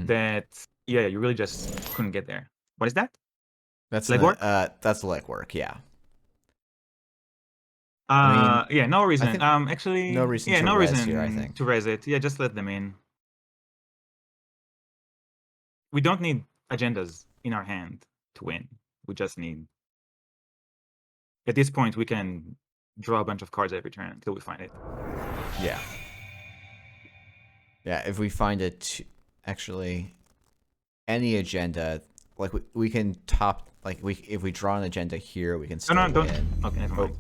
that you really just couldn't get there. What is that? That's legwork? That's legwork, yeah. Yeah, no reason. Actually, no reason to to res here, I think. to res it. Yeah, just let them in. We don't need agendas in our hand to win. We just need... At this point, we can draw a bunch of cards every turn until we find it. Yeah. Yeah, if we find it, actually, any agenda, like we can top, like if we draw an agenda here, we can still win. Okay, never mind.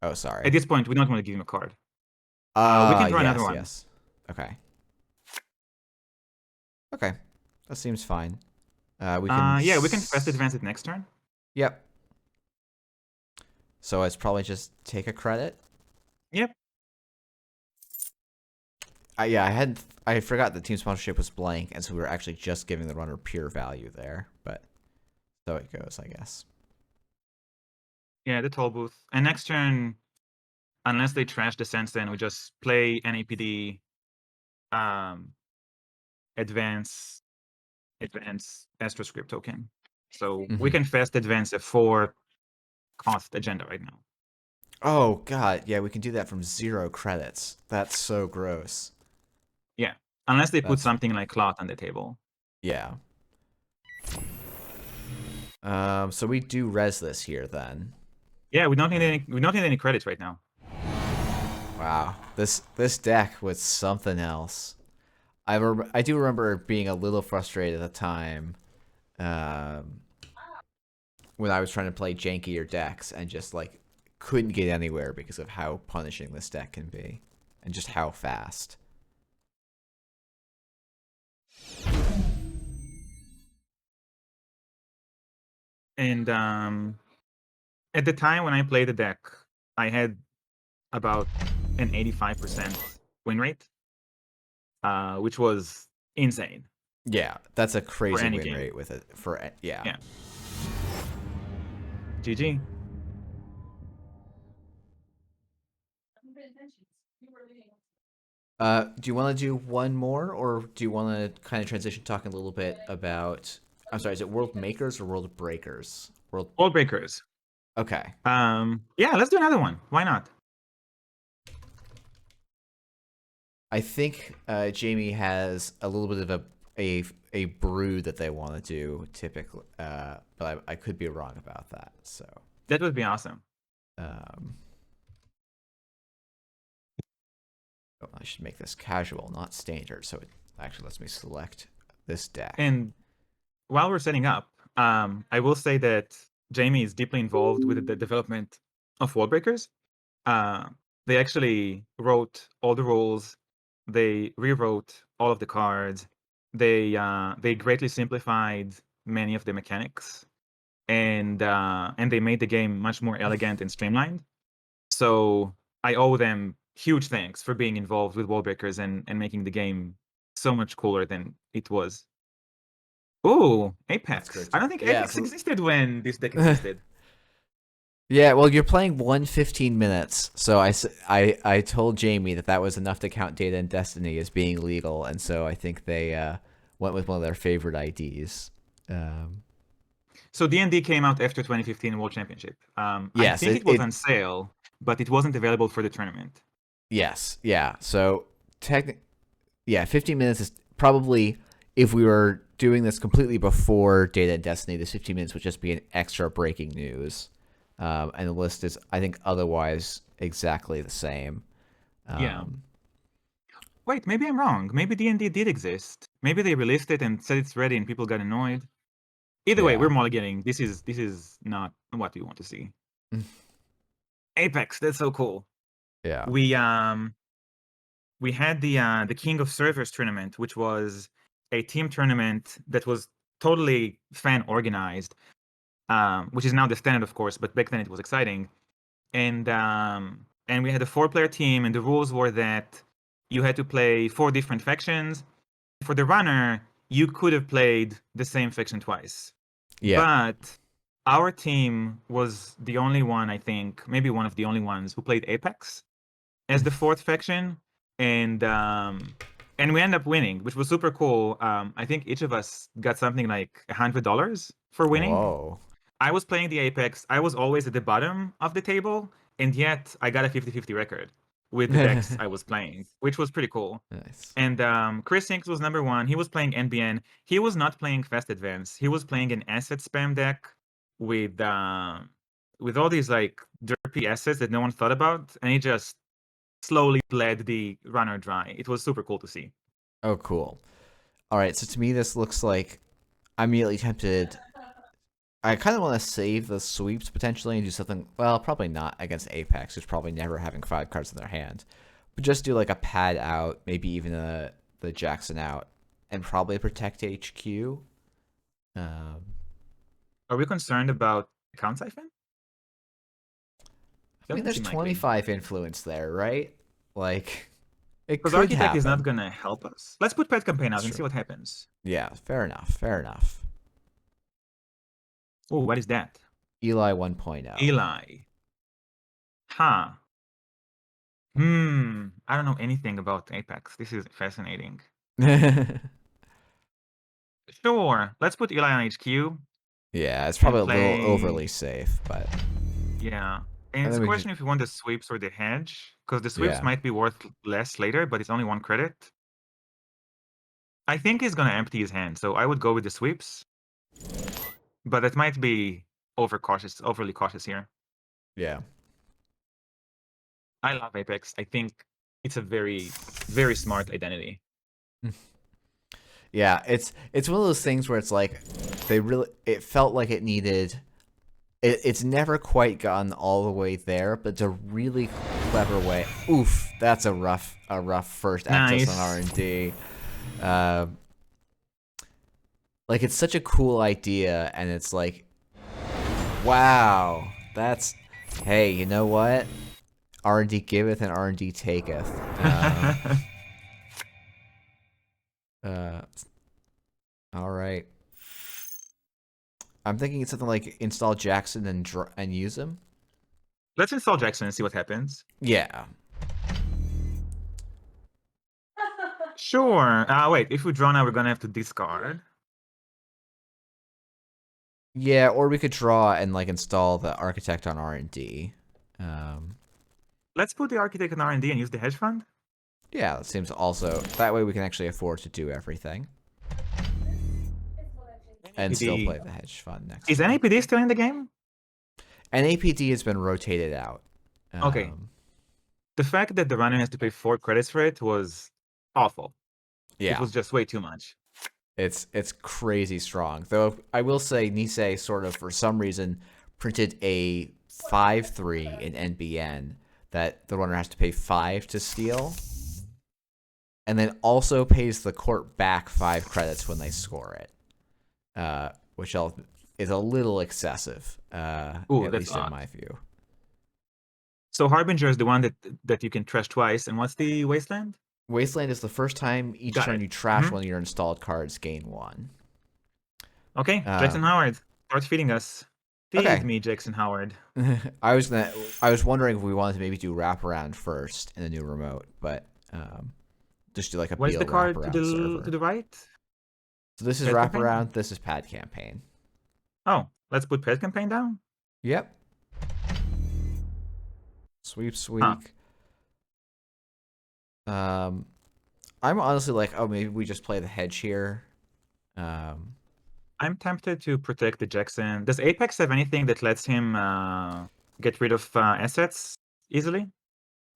Oh, sorry. At this point, we don't want to give him a card. We can draw another one. Yes. Okay. Okay, that seems fine. We can. Yeah, we can Fast Advance it next turn. Yep. So it's probably just take a credit. Yep. Yeah, I forgot the team sponsorship was blank, and so we were actually just giving the runner pure value there. But so it goes, I guess. Yeah, the toll booth. And next turn, unless they trash the sense, then we just play NAPD, advance AstroScript token. So we can Fast Advance a 4 cost agenda right now. Oh god, yeah, we can do that from 0 credits. That's so gross. Yeah, unless they put something like Clot on the table. Yeah. So we do res this here then. Yeah, we don't need any credits right now. Wow, this deck was something else. I do remember being a little frustrated at the time, when I was trying to play jankier decks and just like couldn't get anywhere because of how punishing this deck can be, and just how fast. And at the time when I played the deck, I had about an 85% win rate, which was insane Yeah, that's a for crazy any win game. rate with it. Yeah. Yeah. GG. Do you want to do one more, or do you want to kind of transition talking a little bit about? I'm sorry, is it World Makers or World Breakers? Worldbreakers. Okay. Yeah, let's do another one. Why not? I think Jamie has a little bit of a brew that they want to do typically, but I could be wrong about that. So That would be awesome. um, I should make this casual, not standard. So it actually lets me select this deck. And while we're setting up, I will say that Jamie is deeply involved with the development of Worldbreakers. Uh, they actually wrote all the rules. They rewrote all of the cards. They greatly simplified many of the mechanics, and they made the game much more elegant and streamlined. So I owe them huge thanks for being involved with Worldbreakers and making the game so much cooler than it was. Oh, That's Apex. great. I don't think Yeah. Apex existed when this deck existed. Yeah, well, you're playing 15 minutes, so I told Jamie that was enough to count Data and Destiny as being legal, and so I think they went with one of their favorite IDs. So D&D came out after 2015 World Championship. I Yes, think it was on sale, but it wasn't available for the tournament. Yes, yeah. So 15 minutes is probably, if we were doing this completely before Data and Destiny, this 15 minutes would just be an extra breaking news. And the list is, I think, otherwise exactly the same. Yeah. Wait, maybe I'm wrong. Maybe D&D did exist. Maybe they released it and said it's ready and people got annoyed. Either way, we're mulliganing. This is not what we want to see. Apex, that's so cool. Yeah. We had the King of Servers tournament, which was a team tournament that was totally fan organized, which is now the standard, of course, but back then it was exciting. And we had a 4-player team, and the rules were that you had to play 4 different factions. For the runner, you could have played the same faction twice. Yeah. But our team was the only one, I think, maybe one of the only ones who played Apex as the 4th faction, and we ended up winning, which was super cool. I think each of us got something like $100 for winning. Whoa. I was playing the Apex. I was always at the bottom of the table, and yet I got a 50-50 record with the decks I was playing, which was pretty cool. Nice. And Chris Inks was number 1. He was playing NBN. He was not playing Fast Advance. He was playing an asset spam deck with all these like derpy assets that no one thought about, and he just slowly bled the runner dry. It was super cool to see. Oh, cool. All right, so to me, this looks like I'm immediately tempted. I kind of want to save the sweeps potentially and do something. Well, probably not against Apex, who's probably never having 5 cards in their hand, but just do like a pad out, maybe even the Jackson out, and probably protect HQ. Are we concerned about account siphon? I mean, there's 25 influence there, right? Like, it because could Architect happen. is not gonna help us. Let's put Pet Campaign out That's and true. see what happens. Yeah, fair enough. Fair enough. Oh, what is that? Eli 1.0. Eli. Huh. I don't know anything about Apex. This is fascinating. Sure, let's put Eli on HQ. Yeah, it's probably a play... little overly safe, but yeah. And it's a question if you want the sweeps or the hedge, because the sweeps might be worth less later, but it's only 1 credit. I think he's gonna empty his hand, so I would go with the sweeps. But that might be overly cautious here. Yeah. I love Apex. I think it's a very, very smart identity. Yeah, it's one of those things where it's like it felt like it needed. It's never quite gotten all the way there, but it's a really clever way. Oof, that's a rough first access on R&D. Like, it's such a cool idea, and it's like, wow, hey, you know what? R&D giveth and R&D taketh. Uh, all right. I'm thinking it's something like install Jackson and use him. Let's install Jackson and see what happens. Yeah. Sure. Wait, if we draw now, we're gonna have to discard. Yeah, or we could draw and like install the architect on R&D. Let's put the architect on R&D and use the hedge fund. Yeah, that seems also that way we can actually afford to do everything. And still play the hedge fund next. Is NAPD still in the game? NAPD has been rotated out. Okay. The fact that the runner has to pay 4 credits for it was awful. Yeah. It was just way too much. It's crazy strong. Though I will say Nisei sort of for some reason printed a 5/3 in NBN that the runner has to pay 5 to steal. And then also pays the court back 5 credits when they score it. Which is a little excessive, at least in my view. So Harbinger is the one that you can trash twice, and what's the Wasteland? Wasteland is the first time each turn you trash one of your installed cards, gain 1. Okay, Jackson Howard, start feeding us. Feed me, Jackson Howard. I was wondering if we wanted to maybe do wraparound first in the new remote, but just do like a What's the card to the right? So this is Pad wraparound. campaign? This is pad campaign. Oh, let's put pad campaign down. Yep. Sweep. I'm honestly like, oh, maybe we just play the hedge here. I'm tempted to protect the Jackson. Does Apex have anything that lets him get rid of assets easily?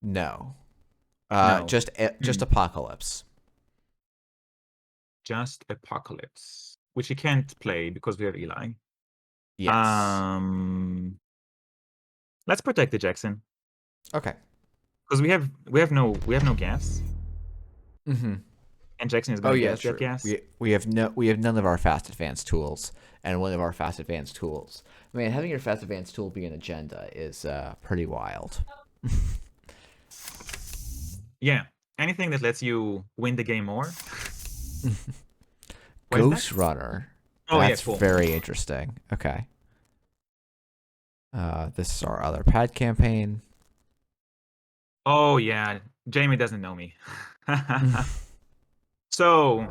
No. No. Just Apocalypse. Just Apocalypse, which he can't play because we have Eli. Yes. Let's protect the Jackson. Okay. Because we have no gas. Mm-hmm. And Jackson is going to get gas. We have none of our fast advanced tools, and one of our fast advanced tools. Man, having your fast advanced tool be an agenda is pretty wild. Yeah, anything that lets you win the game more. Ghost Runner. Oh, that's cool. Very interesting. Okay. This is our other pad campaign. Oh yeah, Jamie doesn't know me. So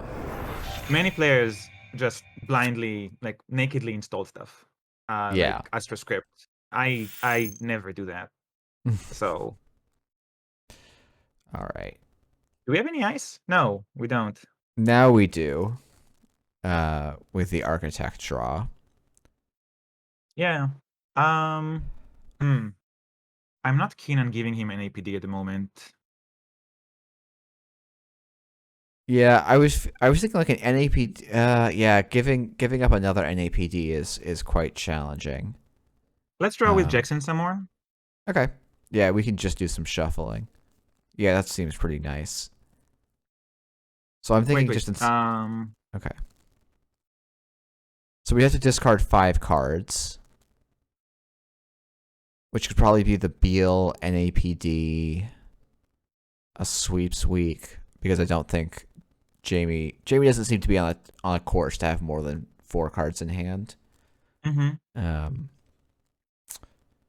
many players just blindly, like nakedly install stuff. Like AstroScript. I never do that. So. All right. Do we have any ice? No, we don't. Now we do. With the architect draw. Yeah. I'm not keen on giving him an APD at the moment. Yeah, I was thinking like an NAPD. Yeah, giving up another NAPD is quite challenging. Let's draw with Jackson some more. Okay. Yeah, we can just do some shuffling. Yeah, that seems pretty nice. So I'm thinking just okay. So we have to discard 5 cards, which could probably be the Beal, NAPD, a Sweeps week, because I don't think Jamie doesn't seem to be on a course to have more than 4 cards in hand.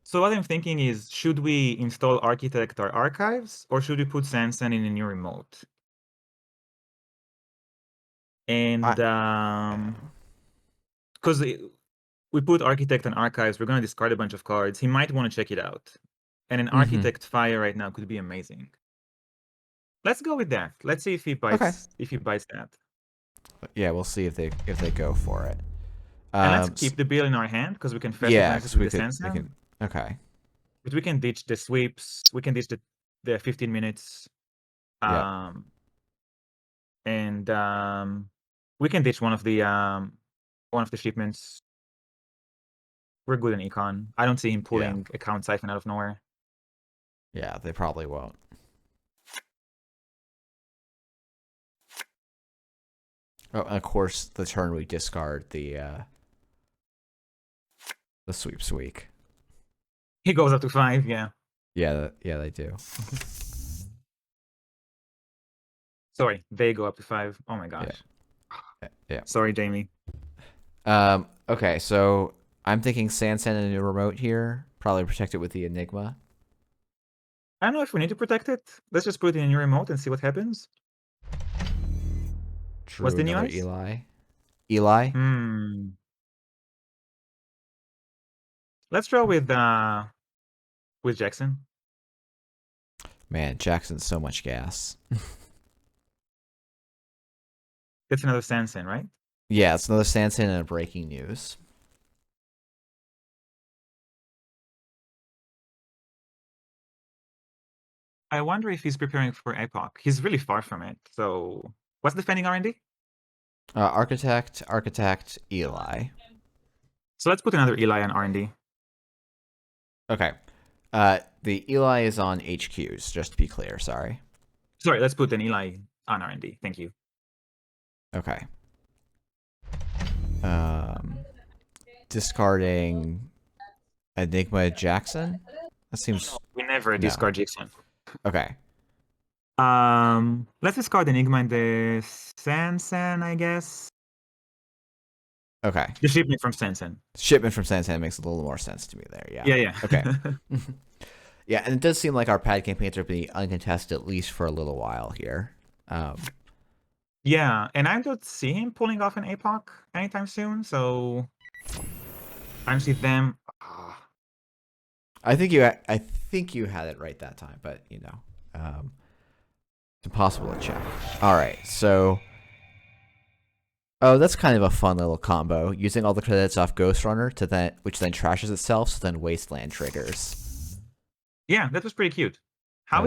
So what I'm thinking is, should we install Architect or Archives, or should we put Sansan in a new remote? And because we put Architect and Archives, we're going to discard a bunch of cards. He might want to check it out. And an Architect Fire right now could be amazing. Let's go with that. Let's see if he bites. Okay. If he bites that. Yeah, we'll see if they go for it. And let's keep the bill in our hand because we can fast advance with the Sansan. Okay. But we can ditch the sweeps. We can ditch the 15 minutes. And we can ditch one of the shipments. We're good in econ. I don't see him pulling a count siphon out of nowhere. Yeah, they probably won't. Oh, and of course, the turn we discard the sweeps week. He goes up to 5, yeah. Yeah, yeah, they do. Sorry, they go up to 5. Oh my Yeah, gosh. yeah. Sorry, Jamie. Okay, so I'm thinking Sansan and a remote here. Probably protect it with the Enigma. I don't know if we need to protect it. Let's just put it in your remote and see what happens. What's Drew the new another ice? Eli. Eli? Let's draw with Jackson. Man, Jackson's so much gas. It's another Sansan, right? Yeah, it's another Sansan and a breaking news. I wonder if he's preparing for Epoch. He's really far from it. So what's defending R&D? Architect, Eli. So let's put another Eli on R&D. Okay. The Eli is on HQs, just to be clear, sorry. Sorry, let's put an Eli on R&D. Thank you. Okay. Discarding Enigma Jackson? That seems... We never discard Jackson. Okay. Let's discard Enigma and the Sansan, I guess. Okay. The shipment from Sansan. Shipment from Sansan makes a little more sense to me there, yeah. Yeah. Okay. Yeah, and it does seem like our pad campaigns are being uncontested at least for a little while here. Yeah, and I don't see him pulling off an Epoch anytime soon, so I see them. I think you had it right that time, but you know, it's impossible to check. All right, so that's kind of a fun little combo. Using all the credits off Ghost Runner which then trashes itself, so then Wasteland triggers. Yeah, that was pretty cute. How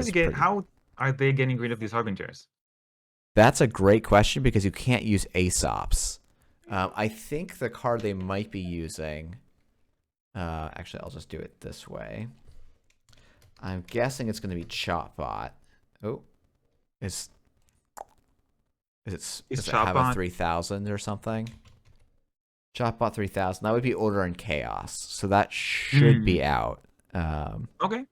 are they getting rid of these Harbingers? That's a great question because you can't use Aesops. I think the card they might be using. Actually, I'll just do it this way. I'm guessing it's going to be Chopbot. Oh, does it have a 3000 or something? Chopbot 3000. That would be Order and Chaos, so that should be out. Okay,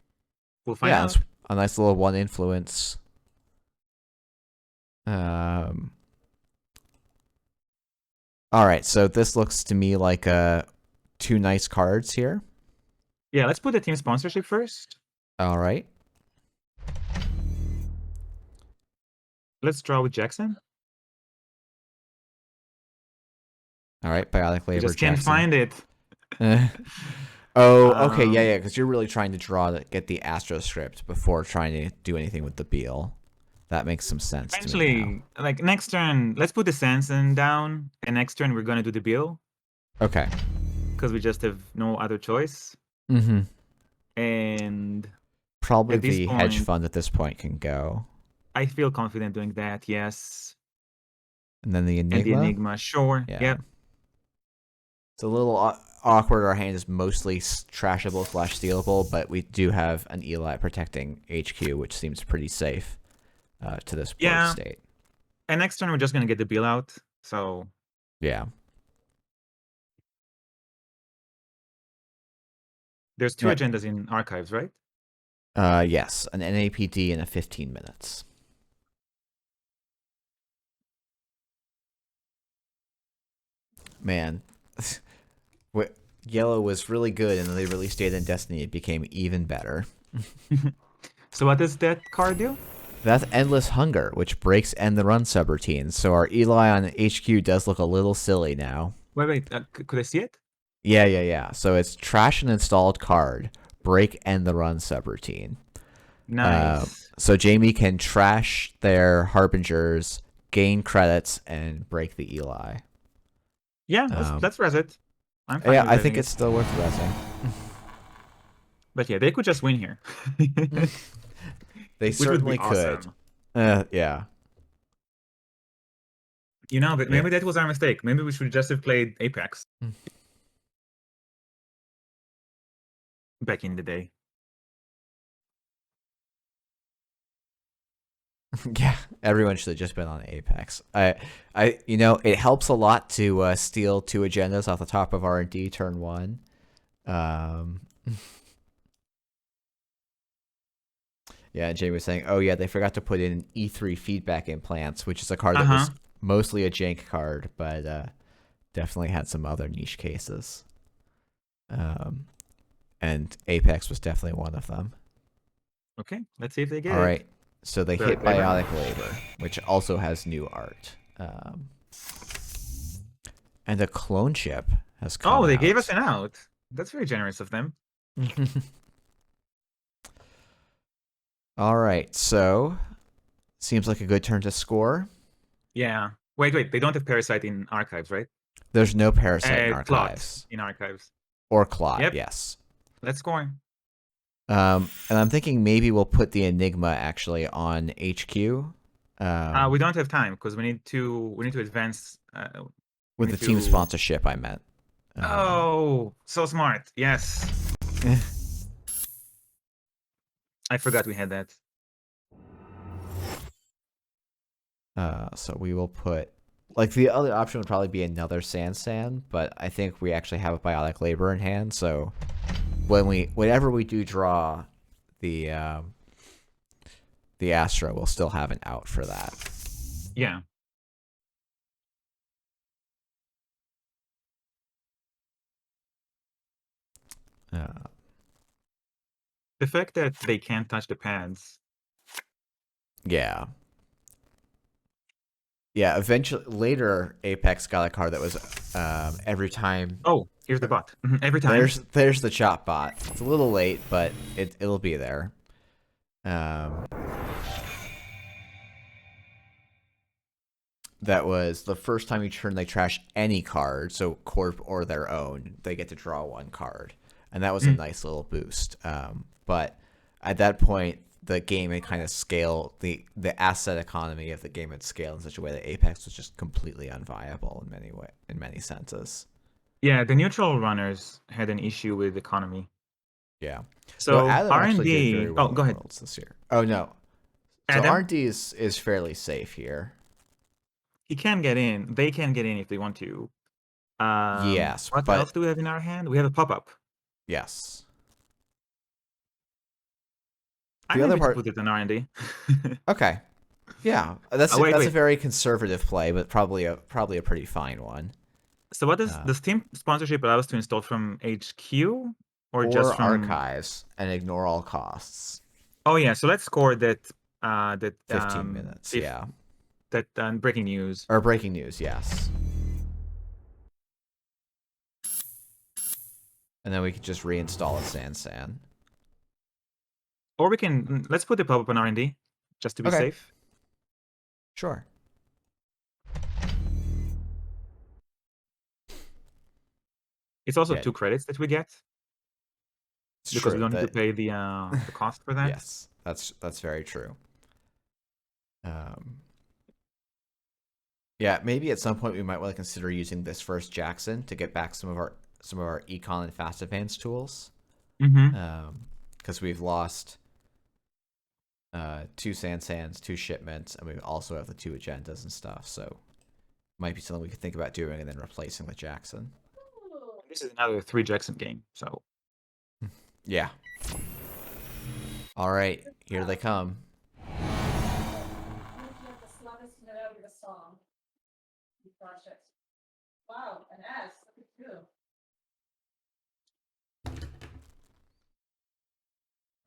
we'll find out. Yeah, a nice little one influence. All right, so this looks to me like two nice cards here. Yeah, let's put the team sponsorship first. All right. Let's draw with Jackson. All right, Biotic Labor. Just can't find it. Oh, okay, yeah, because you're really trying to get the Astro script before trying to do anything with the Beal. That makes some sense. Eventually, like next turn, let's put the Sansan down, and next turn we're gonna do the Beal. Okay. Because we just have no other choice. Mm-hmm. And probably the hedge fund at this point can go. I feel confident doing that. Yes. And then the Enigma. And the Enigma, sure. Yeah. Yep. It's a little awkward. Our hand is mostly trashable / stealable, but we do have an Eli protecting HQ, which seems pretty safe to this board state. And next turn we're just gonna get the Beal out. So yeah. There's two agendas in archives, right? Yes, an NAPD and a 15 minutes. Man, Yellow was really good, and then they released Data and Destiny. It became even better. So what does that card do? That's Endless Hunger, which breaks End the Run subroutines. So our Eli on HQ does look a little silly now. Wait, could I see it? Yeah. So it's trash an installed card, break End the Run subroutine. Nice. So Jamie can trash their Harbingers, gain credits, and break the Eli. Yeah, let's res it. I'm fine. Yeah, I think it's still worth resing. But yeah, they could just win here. They certainly could. Awesome. Yeah. You know, but maybe that was our mistake. Maybe we should just have played Apex. Back in the day. Yeah, everyone should have just been on Apex. It helps a lot to steal 2 agendas off the top of R&D turn 1. Yeah, Jamie was saying, oh yeah, they forgot to put in E3 feedback implants, which is a card that Uh-huh. was mostly a jank card, but definitely had some other niche cases. And Apex was definitely one of them. Okay, let's see if they get All it. right, so they Very hit clever. Biotic Labor, which also has new art. And a clone chip has come Oh, they gave us out. an out. That's very generous of them. All right, so seems like a good turn to score. Yeah. Wait. They don't have Parasite in archives, right? There's no Parasite in Clot archives. in archives. Or Clot, Yep. yes. Let's score. And I'm thinking maybe we'll put the Enigma actually on HQ. We don't have time because we need to advance. We With need the team to. sponsorship, I meant. Oh, so smart. Yes. I forgot we had that. So we will put, like, the other option would probably be another Sand, but I think we actually have a Biotic Labor in hand, so whenever we do draw the Astra, we'll still have an out for that. Yeah. The fact that they can't touch the pads. Yeah. Yeah, eventually, later, Apex got a card that was every time. Oh, here's the bot. Every time. There's the chop bot. It's a little late, but it'll be there. That was the first time each turn they trash any card, so Corp or their own, they get to draw one card, and that was a nice little boost. But at that point, the game had kind of scaled, the asset economy of the game had scaled in such a way that Apex was just completely unviable in many senses. Yeah, the neutral runners had an issue with economy. Yeah. So Though Adam actually did R&D. very well Oh, go in ahead. Worlds this year. Oh no. So Adam, R&D is fairly safe here. he can get in. They can get in if they want to. Yes, What else but do we have in our hand? We have a pop-up. yes. I'm The other happy to part. put it in R&D. Okay. Yeah, that's wait. a very conservative play, but probably a pretty fine one. So what does Steam sponsorship allow us to install from HQ or just Or from archives and ignore all costs. Oh yeah, so let's score that 15 minutes, yeah. That breaking news. Or breaking news, yes. And then we can just reinstall a San. Or we can let's put the pop-up on R&D just to be Okay. safe. Sure. It's also 2 credits that we get. It's because true, we don't need to pay the cost for that. Yes, that's very true. Yeah, maybe at some point we might want to consider using this first Jackson to get back some of our econ and fast advance tools. Because we've lost 2 Sands, 2 shipments, and we also have the 2 agendas and stuff. So might be something we could think about doing and then replacing with Jackson. This is another 3 Jackson game, so yeah. All right, here they come. Wow, an S. Look at you.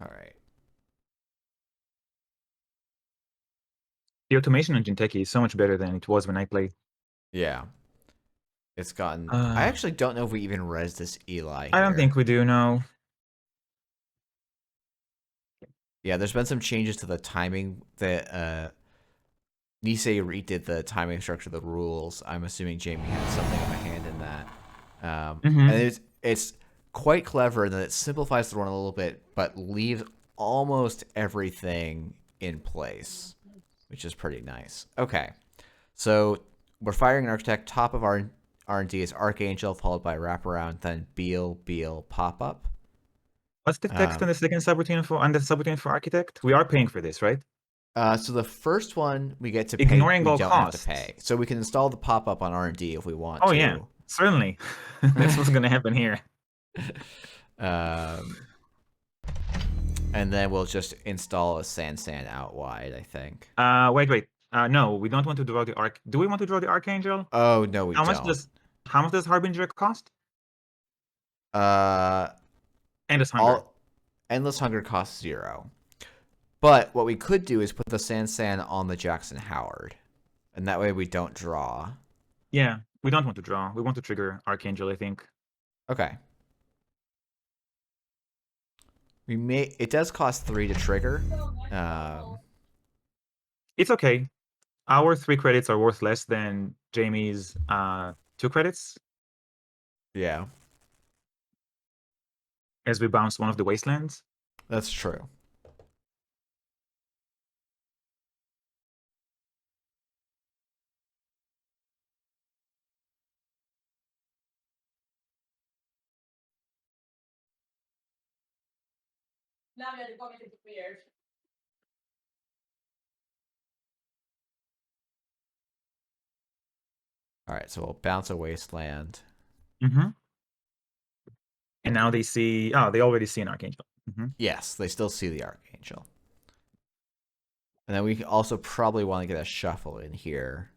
All right. the automation engine techie is so much better than it was when I played. Yeah. It's gotten... I actually don't know if we even res this Eli here. I don't think we do, no. Yeah, there's been some changes to the timing that Nisei redid the timing structure of the rules. I'm assuming Jamie had something of a hand in that. And it's quite clever in that it simplifies the run a little bit, but leaves almost everything in place, which is pretty nice. Okay, so we're firing an Architect. Top of our R&D is Archangel, followed by Wraparound, then Beal, Pop-Up. What's the text on the second subroutine for Architect? We are paying for this, right? So the first one we get to pay. Ignoring we all don't costs. have to pay. So we can install the pop-up on R&D if we want to. to. Yeah, certainly. That's what's going to happen here. And then we'll just install a sand out wide, I think. Wait. No, we don't want to draw the arc. Do we want to draw the Archangel? Oh, no, we How much don't. does Harbinger cost? Endless Hunger. All Endless Hunger costs 0. But what we could do is put the sand on the Jackson Howard. And that way we don't draw. Yeah, we don't want to draw. We want to trigger Archangel, I think. Okay. It does cost 3 to trigger. It's okay. Our 3 credits are worth less than Jamie's 2 credits. Yeah, As we bounce one of the Wastelands. that's true. Now we are going to weird. All right, so we'll bounce a Wasteland. Mm-hmm. And now they see... Oh, they already see an Archangel. Mm-hmm. Yes, they still see the Archangel. And then we also probably want to get a shuffle in here,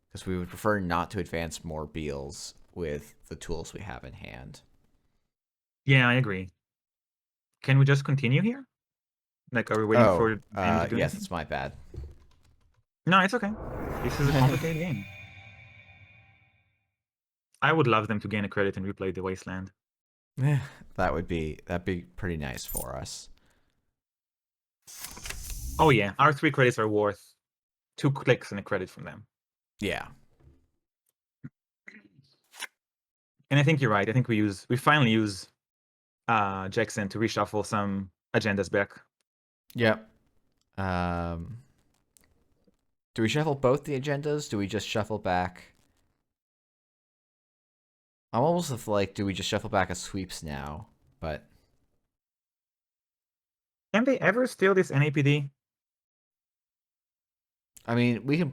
because we would prefer not to advance more Beals with the tools we have in hand. Yeah, I agree. Can we just continue here? Like, are we waiting for Jamie to do yes, anything? it's my bad. No, it's okay. This is a complicated game. I would love them to gain a credit and replay the Wasteland. That'd be pretty nice for us. Oh yeah, our 3 credits are worth 2 clicks and a credit from them. Yeah. And I think you're right. I think we finally use Jackson to reshuffle some agendas back. Yep. Do we shuffle both the agendas? Do we just shuffle back? I'm almost like, do we just shuffle back a sweeps now? But Can they ever steal this NAPD? I mean, we can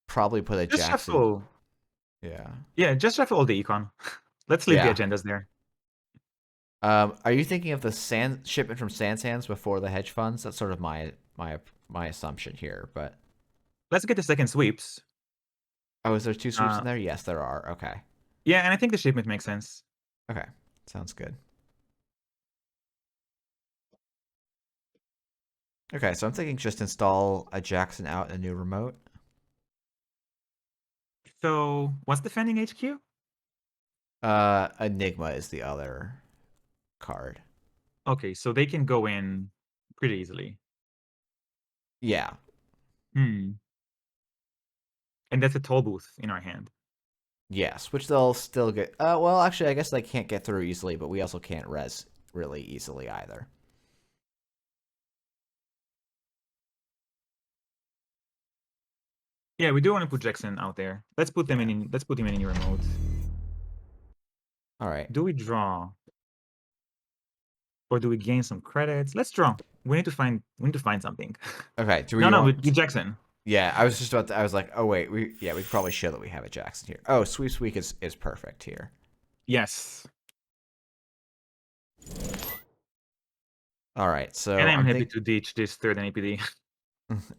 probably put a Just Jackson. shuffle. Yeah. Yeah, just shuffle all the econ. Let's leave Yeah. the agendas there. Are you thinking of the sand shipment from Sands before the hedge funds? That's sort of my assumption here, but Let's get the second sweeps. oh, is there 2 sweeps in there? Yes, there are. Okay. Yeah, and I think the shipment makes sense. Okay. Sounds good. Okay, so I'm thinking just install a Jackson out and a new remote. So, what's defending HQ? Enigma is the other card. Okay, so they can go in pretty easily. Yeah. And that's a toll booth in our hand. Yes, which they'll still get. Well, actually, I guess they can't get through easily, but we also can't res really easily either. Yeah, we do want to put Jackson out there. Let's put them in. Let's put him in your remote. All right. Do we draw, or do we gain some credits? Let's draw. We need to find. We need to find something. Okay. Do we No, want... with Jackson. Yeah, I was just about to. I was like, oh wait, we could probably show that we have a Jackson here. Oh, sweeps week is perfect here. Yes. All right. So And I'm happy to ditch this third NAPD.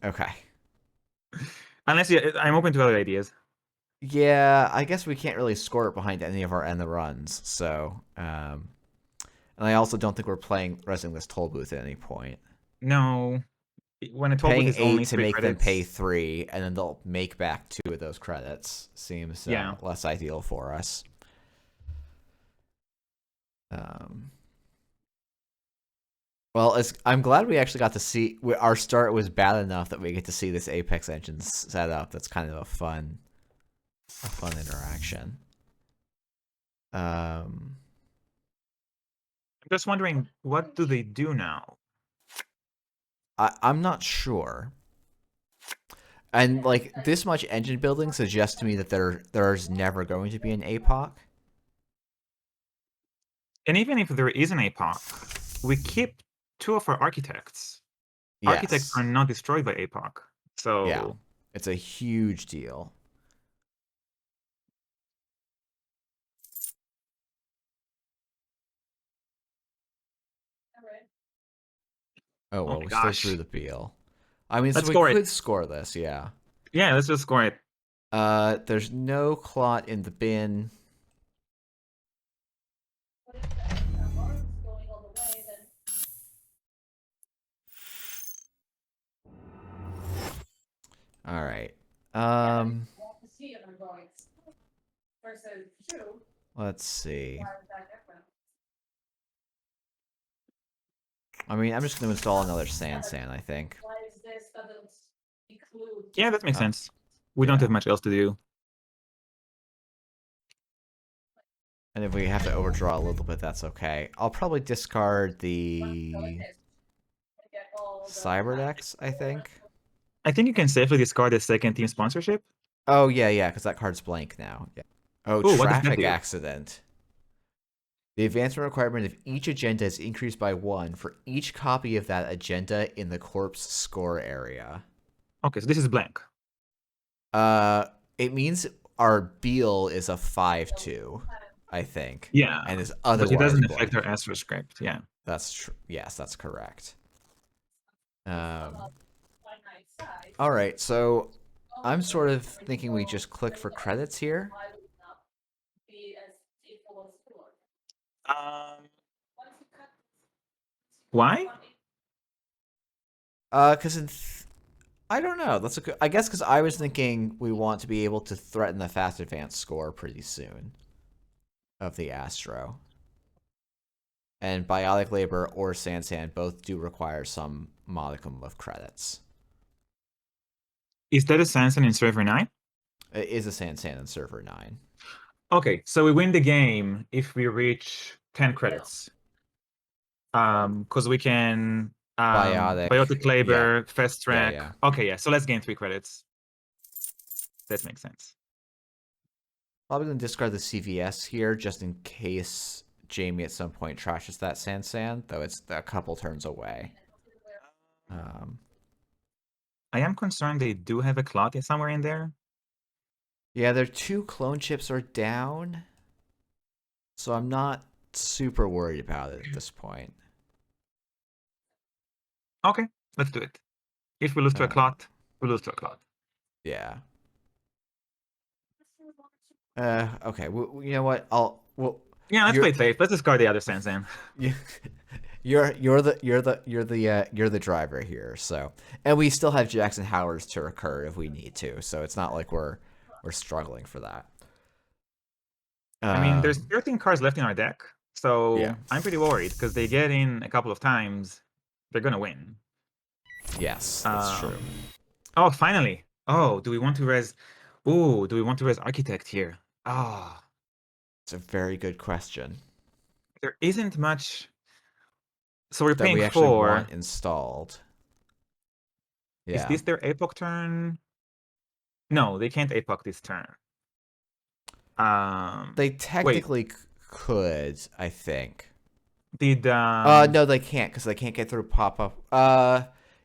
Okay. Unless I'm open to other ideas. Yeah, I guess we can't really score it behind any of our end the runs. So, and I also don't think we're resing this toll booth at any point. No. When a toll Paying booth is only 8 to 3 make credits, them pay 3, and then they'll make back 2 of those credits seems less ideal for us. Well, I'm glad we actually got to see. Our start was bad enough that we get to see this Apex engine set up. That's kind of a fun interaction. I'm just wondering, what do they do now? I'm not sure. And like this much engine building suggests to me that there's never going to be an APOC. And even if there is an APOC, we keep 2 of our architects. Yes. Architects are not destroyed by APOC. So yeah, it's a huge deal. All right. Oh, Oh well, my we still gosh. drew the Beal. I mean, Let's so we score it. could score this, yeah. Yeah, let's just score it. There's no clot in the bin. But if the alarm's going all the way, then All right. you have to see it going. Versus two, Let's see. why is that different? I mean, I'm just going to install another Sansan, I think. Why is this doesn't include? Yeah, that makes Oh, sense. We don't yeah. have much else to do. And if we have to overdraw a little bit, that's okay. I'll probably discard the Get all the Cyberdex, I think. I think you can safely discard the second team sponsorship. Oh, yeah, because that card's blank now. Yeah. Oh, Ooh, what does that traffic do? accident. The advancement requirement of each agenda is increased by 1 for each copy of that agenda in the corpse score area. Okay, so this is blank. It means our Beal is a 5/2, I think. Yeah, And is but otherwise it doesn't blank. affect our Astro script. Yeah. That's true. Yes, that's correct. finite size. All right, so I'm sort of thinking we just click for credits here. Why would it not be as equal as four? Once you cut Why? Because I don't know. That's a good. I guess because I was thinking we want to be able to threaten the fast advance score pretty soon of the Astro. And Biotic Labor or Sansan both do require some modicum of credits. Is that a Sansan in server 9? It is a Sansan in server 9. Okay, so we win the game if we reach 10 credits. Because we can Biotic Labor, Fast Track. Yeah. Okay, yeah, so let's gain 3 credits. That makes sense. Probably going to discard the CVS here just in case Jamie at some point trashes that Sansan, though it's a couple turns away. I am concerned they do have a clot somewhere in there. Yeah, their 2 clone chips are down, so I'm not super worried about it at this point. Okay, let's do it. If we lose to a clot, we lose to a clot. Yeah. Okay. Well, you know what? Yeah, let's play it safe. Let's discard the other Sansan. You're the driver here. So, and we still have Jackson Howards to recur if we need to. So it's not like we're struggling for that. I mean, there's 13 cards left in our deck, so Yeah. I'm pretty worried because they get in a couple of times, they're gonna win. Yes, that's true. Oh, finally! Oh, do we want to res? Ooh, do we want to res Architect here? Ah, It's a very good question. there isn't much. So we're That paying we actually 4. want installed. Yeah. Is this their Apoc turn? No, they can't Apoc this turn. They technically could, I think. Did no, they can't because they can't get through pop-up.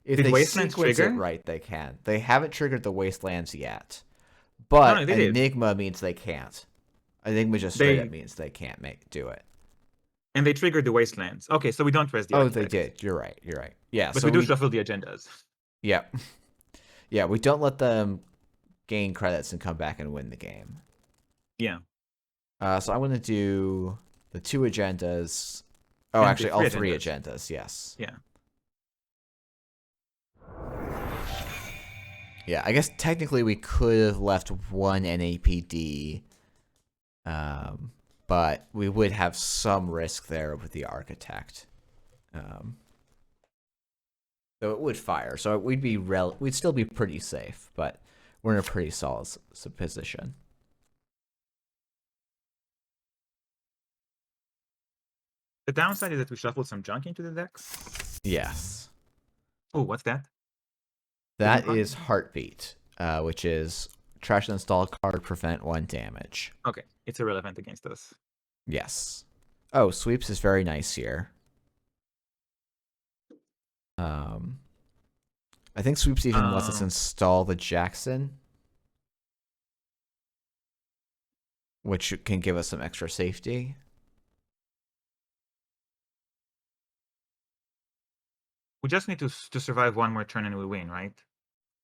If did they Wastelands sequence trigger? it right, they can. They haven't triggered the Wastelands yet, but No, they did. Enigma means they can't. Enigma just straight up means they can't do it. And they triggered the Wastelands. Okay, so we don't res the Architect. They did. You're right. Yeah, But so we do shuffle the agendas. Yeah. Yeah, we don't let them gain credits and come back and win the game. Yeah. So I'm going to do the 2 agendas. Oh, And actually, the all 3 3 agendas. agendas, yes. Yeah. Yeah, I guess technically we could have left 1 NAPD, but we would have some risk there with the Architect. Though it would fire, so we'd still be pretty safe, but we're in a pretty solid position. The downside is that we shuffled some junk into the deck. Yes. Oh, what's that? That is Heartbeat, which is trash and install card, prevent 1 damage. Okay, it's irrelevant against us. Yes. Oh, Sweeps is very nice here. I think Sweeps even lets us install the Jackson, which can give us some extra safety. We just need to survive one more turn and we win, right?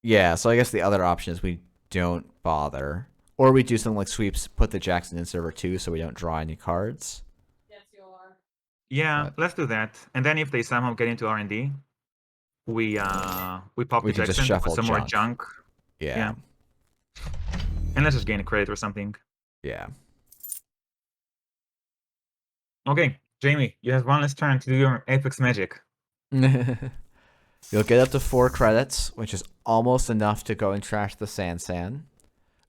Yeah, so I guess the other option is we don't bother. Or we do something like sweeps, put the Jackson in server 2 so we don't draw any cards. Yes, you are. Yeah, But let's do that. And then if they somehow get into R&D, we pop we the can just Jackson, put shuffle some more junk. junk, Yeah. and let's just gain a credit or something. Yeah. Okay, Jamie, you have one last turn to do your Apex magic. You'll get up to 4 credits, which is almost enough to go and trash the San.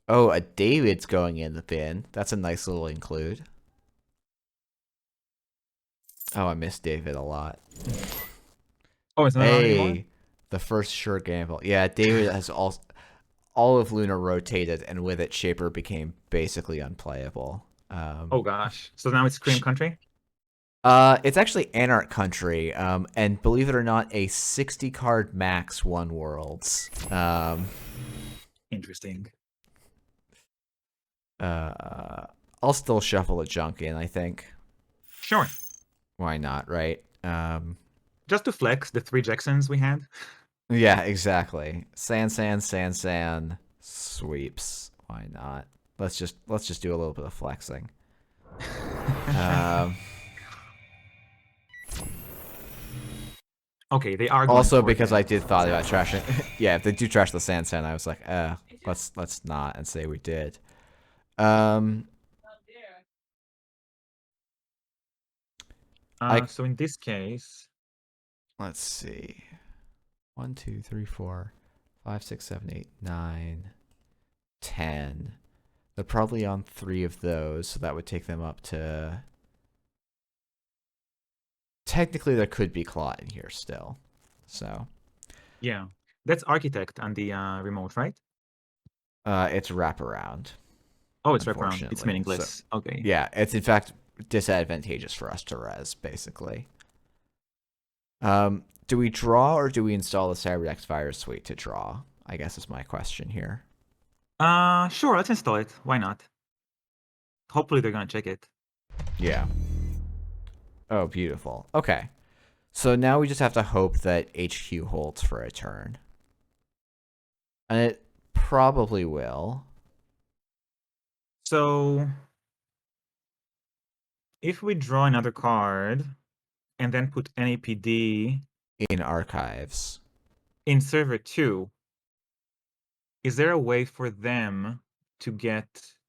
Oh, a David's going in the bin. That's a nice little include. Oh, I miss David a lot. Oh, it's not on anymore? Hey, the first sure gamble. Yeah, David has all of Luna rotated, and with it, Shaper became basically unplayable. Oh gosh. So now it's Scream Country? It's actually Anarch Country, and believe it or not, a 60 card max won Worlds. Interesting. I'll still shuffle a junk in, I think. Sure. Why not, right? Just to flex the 3 Jacksons we had. Yeah, exactly. San, sweeps. Why not? Let's just do a little bit of flexing. Okay, they are going Also, for because it. I did thought about trashing. Yeah, if they do trash the San, I was like, let's not, and say we did. Oh dear. So in this case, Let's see. 1, 2, 3, 4, 5, 6, 7, 8, 9, 10. They're probably on 3 of those, so that would take them up to. Technically, there could be Claw in here still. So. yeah, that's Architect on the remote, right? It's wraparound. Oh, it's wraparound. It's unfortunately. meaningless. So, Okay. yeah, it's in fact disadvantageous for us to res, basically. Do we draw or do we install the CyberX Virus Suite to draw? I guess is my question here. Sure, let's install it. Why not? Hopefully they're gonna check it. Yeah. Oh, beautiful. Okay. So now we just have to hope that HQ holds for a turn. And it probably will. So if we draw another card and then put NAPD In archives. in server 2, is there a way for them to get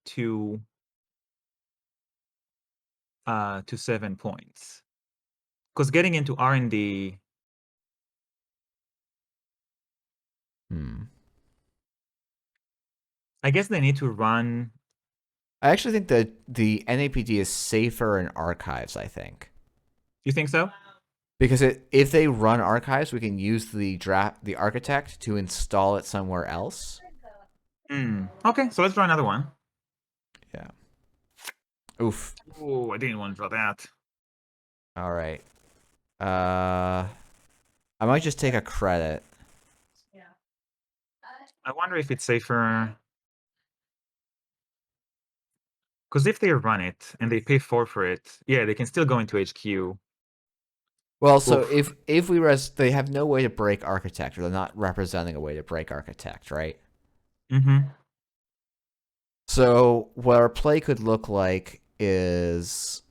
to 7 points? Because getting into R&D, I guess they need to run. I actually think that the NAPD is safer in archives, I think. You think so? Because if they run archives, we can use the architect to install it somewhere else. Okay, so let's draw another one. Yeah. Oof. Oh, I didn't want to draw that. All right. I might just take a credit. Yeah. I wonder if it's safer. Because if they run it and they pay 4 for it, yeah, they can still go into HQ. Well, so Oof. if we res, they have no way to break architect, or they're not representing a way to break architect, right? Mm-hmm. So what our play could look like is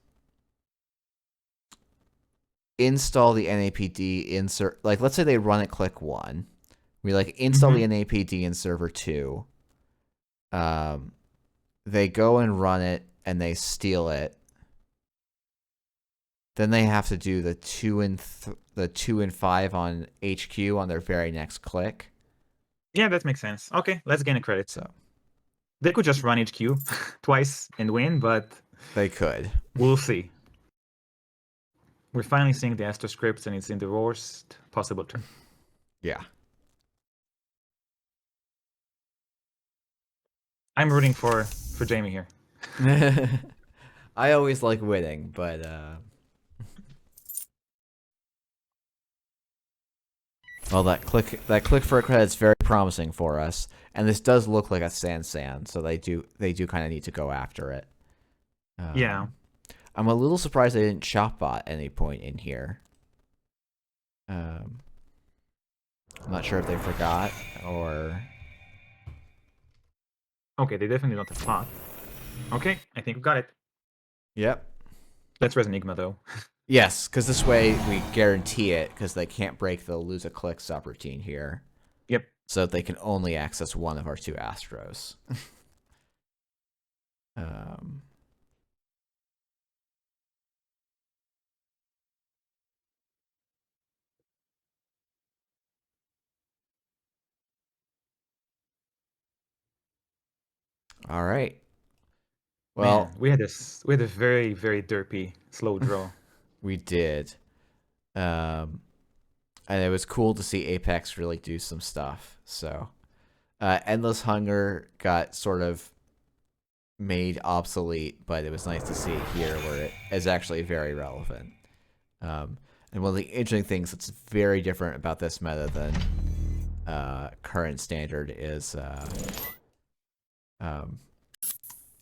install the NAPD insert. Like, let's say they run it click 1. We like install the NAPD in server 2. They go and run it and they steal it. Then they have to do the 2 and 5 on HQ on their very next click. Yeah, that makes sense. Okay, let's gain a credit. So They could just run HQ twice and win, but they could. we'll see. We're finally seeing the Astro scripts, and it's in the worst possible turn. Yeah. I'm rooting for Jamie here. I always like winning, but well, that click for a credit is very promising for us, and this does look like a San, so they do kind of need to go after it. Yeah. I'm a little surprised they didn't shop bot at any point in here. I'm not sure if they forgot or... Okay, they definitely don't have plot. Okay, I think we got it. Yep. Let's res Enigma, though. Yes, because this way we guarantee it, because they can't break the lose a click subroutine here. Yep. So they can only access one of our 2 Astros. um, all right. Well, Man, we had a very, very derpy slow draw. we did. And it was cool to see Apex really do some stuff. So, Endless Hunger got sort of made obsolete, but it was nice to see it here where it is actually very relevant. And one of the interesting things that's very different about this meta than current standard is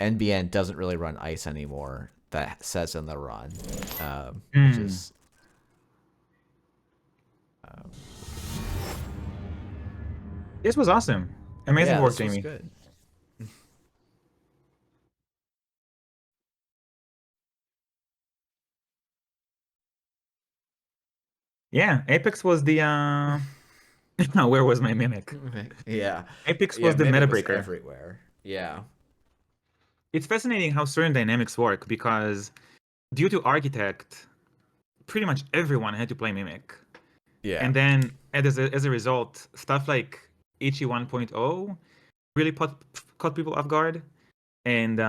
NBN doesn't really run ice anymore. That says in the run, which is This was awesome. Amazing yeah, work, this was Jamie. good. Yeah, Apex was the where was my mimic? Yeah, Apex yeah, was the Mimic meta was breaker. everywhere. Yeah, It's fascinating how certain dynamics work because due to Architect, pretty much everyone had to play Mimic. yeah, And then as a result, stuff like Ichi 1.0 really caught people off guard. And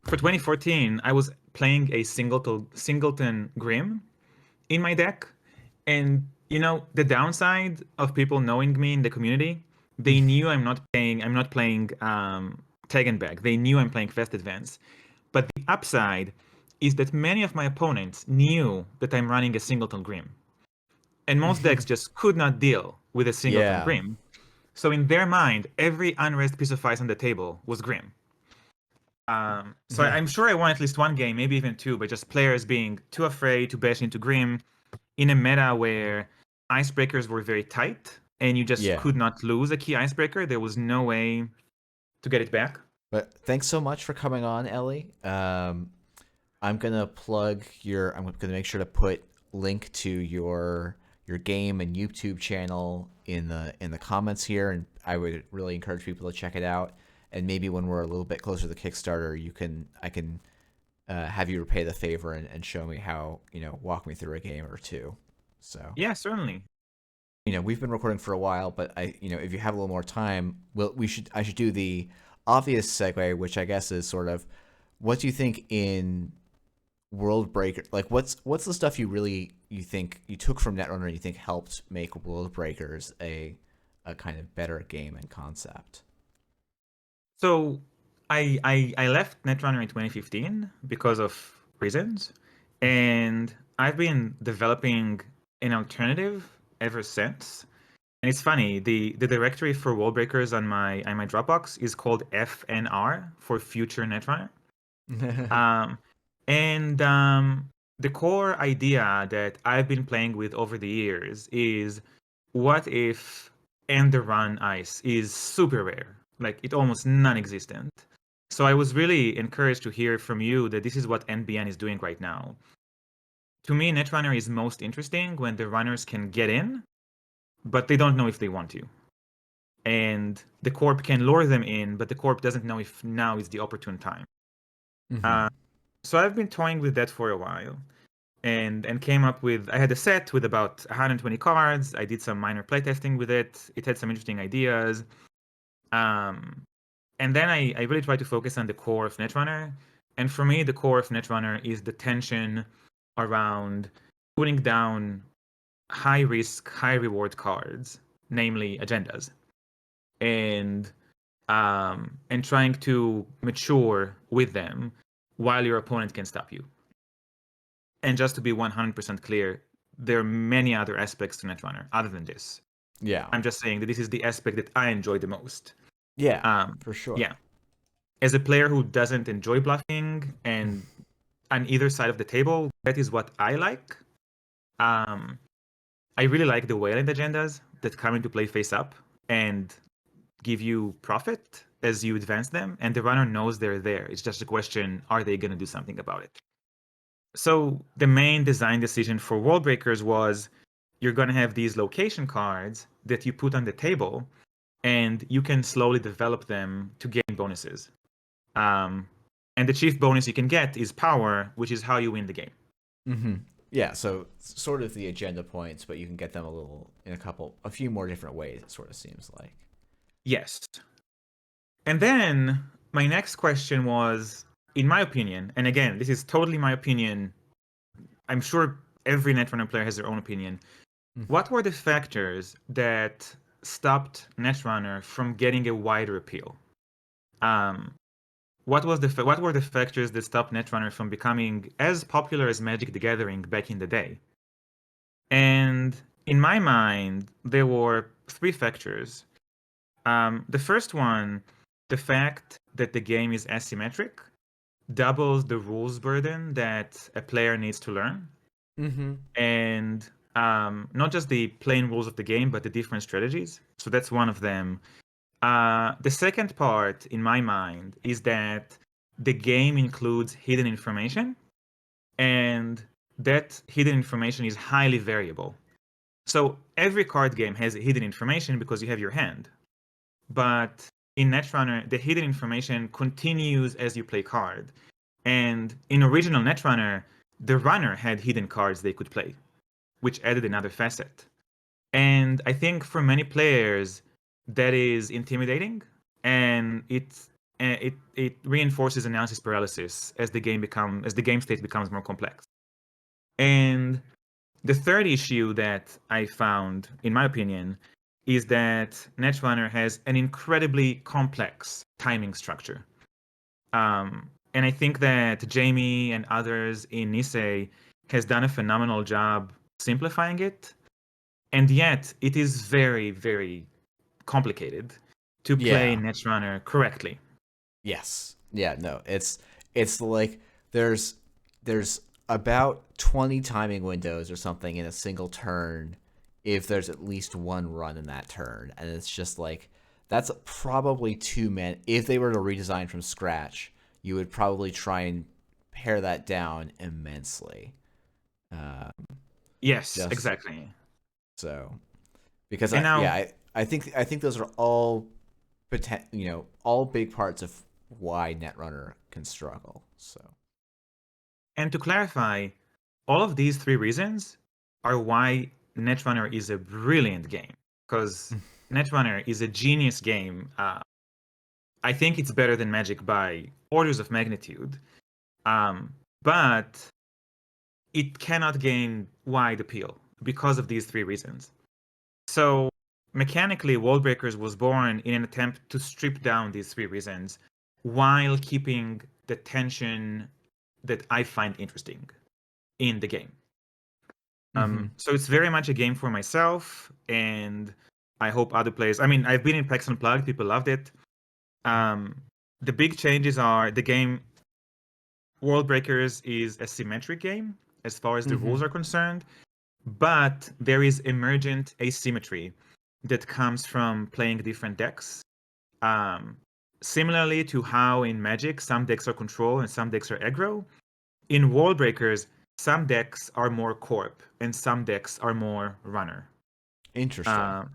for 2014, I was playing a singleton Grim in my deck. And you know, the downside of people knowing me in the community, they knew I'm not playing Tag and Bag. They knew I'm playing Fast Advance. But the upside is that many of my opponents knew that I'm running a singleton Grim. And most decks just could not deal with a singleton yeah. Grim. So in their mind, every unrest piece of ice on the table was Grim. So I'm sure I won at least one game, maybe even 2, but just players being too afraid to bash into Grim in a meta where icebreakers were very tight and you just Yeah. could not lose a key icebreaker. There was no way to get it back. But thanks so much for coming on, Ellie. I'm gonna plug your. I'm gonna make sure to put link to your game and YouTube channel in the comments here, and I would really encourage people to check it out. And maybe when we're a little bit closer to the Kickstarter, I can have you repay the favor and show me how, walk me through a game or 2. So Yeah, certainly. we've been recording for a while, but if you have a little more time, I should do the obvious segue, which I guess is sort of, what do you think in Worldbreaker? Like, what's the stuff you think you took from Netrunner and you think helped make Worldbreakers a kind of better game and concept? So I left Netrunner in 2015 because of reasons, and I've been developing an alternative ever since. And it's funny, the directory for Worldbreakers on my Dropbox is called FNR for Future Netrunner. And the core idea that I've been playing with over the years is, what if end the run ice is super rare, like it almost non-existent. So I was really encouraged to hear from you that this is what NBN is doing right now. To me, Netrunner is most interesting when the runners can get in, but they don't know if they want to. And the corp can lure them in, but the corp doesn't know if now is the opportune time. So I've been toying with that for a while, and came up with, I had a set with about 120 cards. I did some minor playtesting with it. It had some interesting ideas. And then I really tried to focus on the core of Netrunner. And for me, the core of Netrunner is the tension around putting down high risk, high reward cards, namely agendas, and trying to mature with them while your opponent can stop you. And just to be 100% clear, there are many other aspects to Netrunner other than this. Yeah. I'm just saying that this is the aspect that I enjoy the most. Yeah, for sure. Yeah. As a player who doesn't enjoy bluffing and on either side of the table, that is what I like. I really like the wayland agendas that come into play face up and give you profit as you advance them, and the runner knows they're there. It's just a question, are they going to do something about it? So the main design decision for Worldbreakers was you're going to have these location cards that you put on the table, and you can slowly develop them to gain bonuses. And the chief bonus you can get is power, which is how you win the game. Mm-hmm. Yeah, so sort of the agenda points, but you can get them in a few more different ways, it sort of seems like. Yes. And then my next question was, in my opinion, and again, this is totally my opinion. I'm sure every Netrunner player has their own opinion. Mm-hmm. What were the factors that stopped Netrunner from getting a wider appeal? What were the factors that stopped Netrunner from becoming as popular as Magic the Gathering back in the day? And in my mind, there were three factors. The first one, the fact that the game is asymmetric, doubles the rules burden that a player needs to learn. Mm-hmm. And not just the plain rules of the game, but the different strategies. So that's one of them. The second part, in my mind, is that the game includes hidden information, and that hidden information is highly variable. So every card game has hidden information because you have your hand. But in Netrunner, the hidden information continues as you play card. And in original Netrunner, the runner had hidden cards they could play, which added another facet. And I think for many players, that is intimidating, and it reinforces analysis paralysis as the game state becomes more complex. And the third issue that I found, in my opinion, is that Netrunner has an incredibly complex timing structure. And I think that Jamie and others in Nisei has done a phenomenal job simplifying it. And yet, it is very, very complicated to play Netrunner correctly. Yes. Yeah, no. It's like there's about 20 timing windows or something in a single turn if there's at least one run in that turn. And it's just like that's probably too many. If they were to redesign from scratch, you would probably try and pare that down immensely. Yes, exactly. So, because And now, I think those are all all big parts of why Netrunner can struggle. So, and to clarify, all of these three reasons are why Netrunner is a brilliant game, because Netrunner is a genius game. I think it's better than Magic by orders of magnitude, but it cannot gain wide appeal because of these three reasons. So mechanically, Worldbreakers was born in an attempt to strip down these three reasons while keeping the tension that I find interesting in the game. So it's very much a game for myself, and I hope other players. I mean, I've been in PAX Unplugged, people loved it. The big changes are the game Worldbreakers is a symmetric game as far as the rules are concerned, but there is emergent asymmetry that comes from playing different decks. Similarly to how in Magic some decks are control and some decks are aggro, in Worldbreakers some decks are more corp and some decks are more runner. interesting.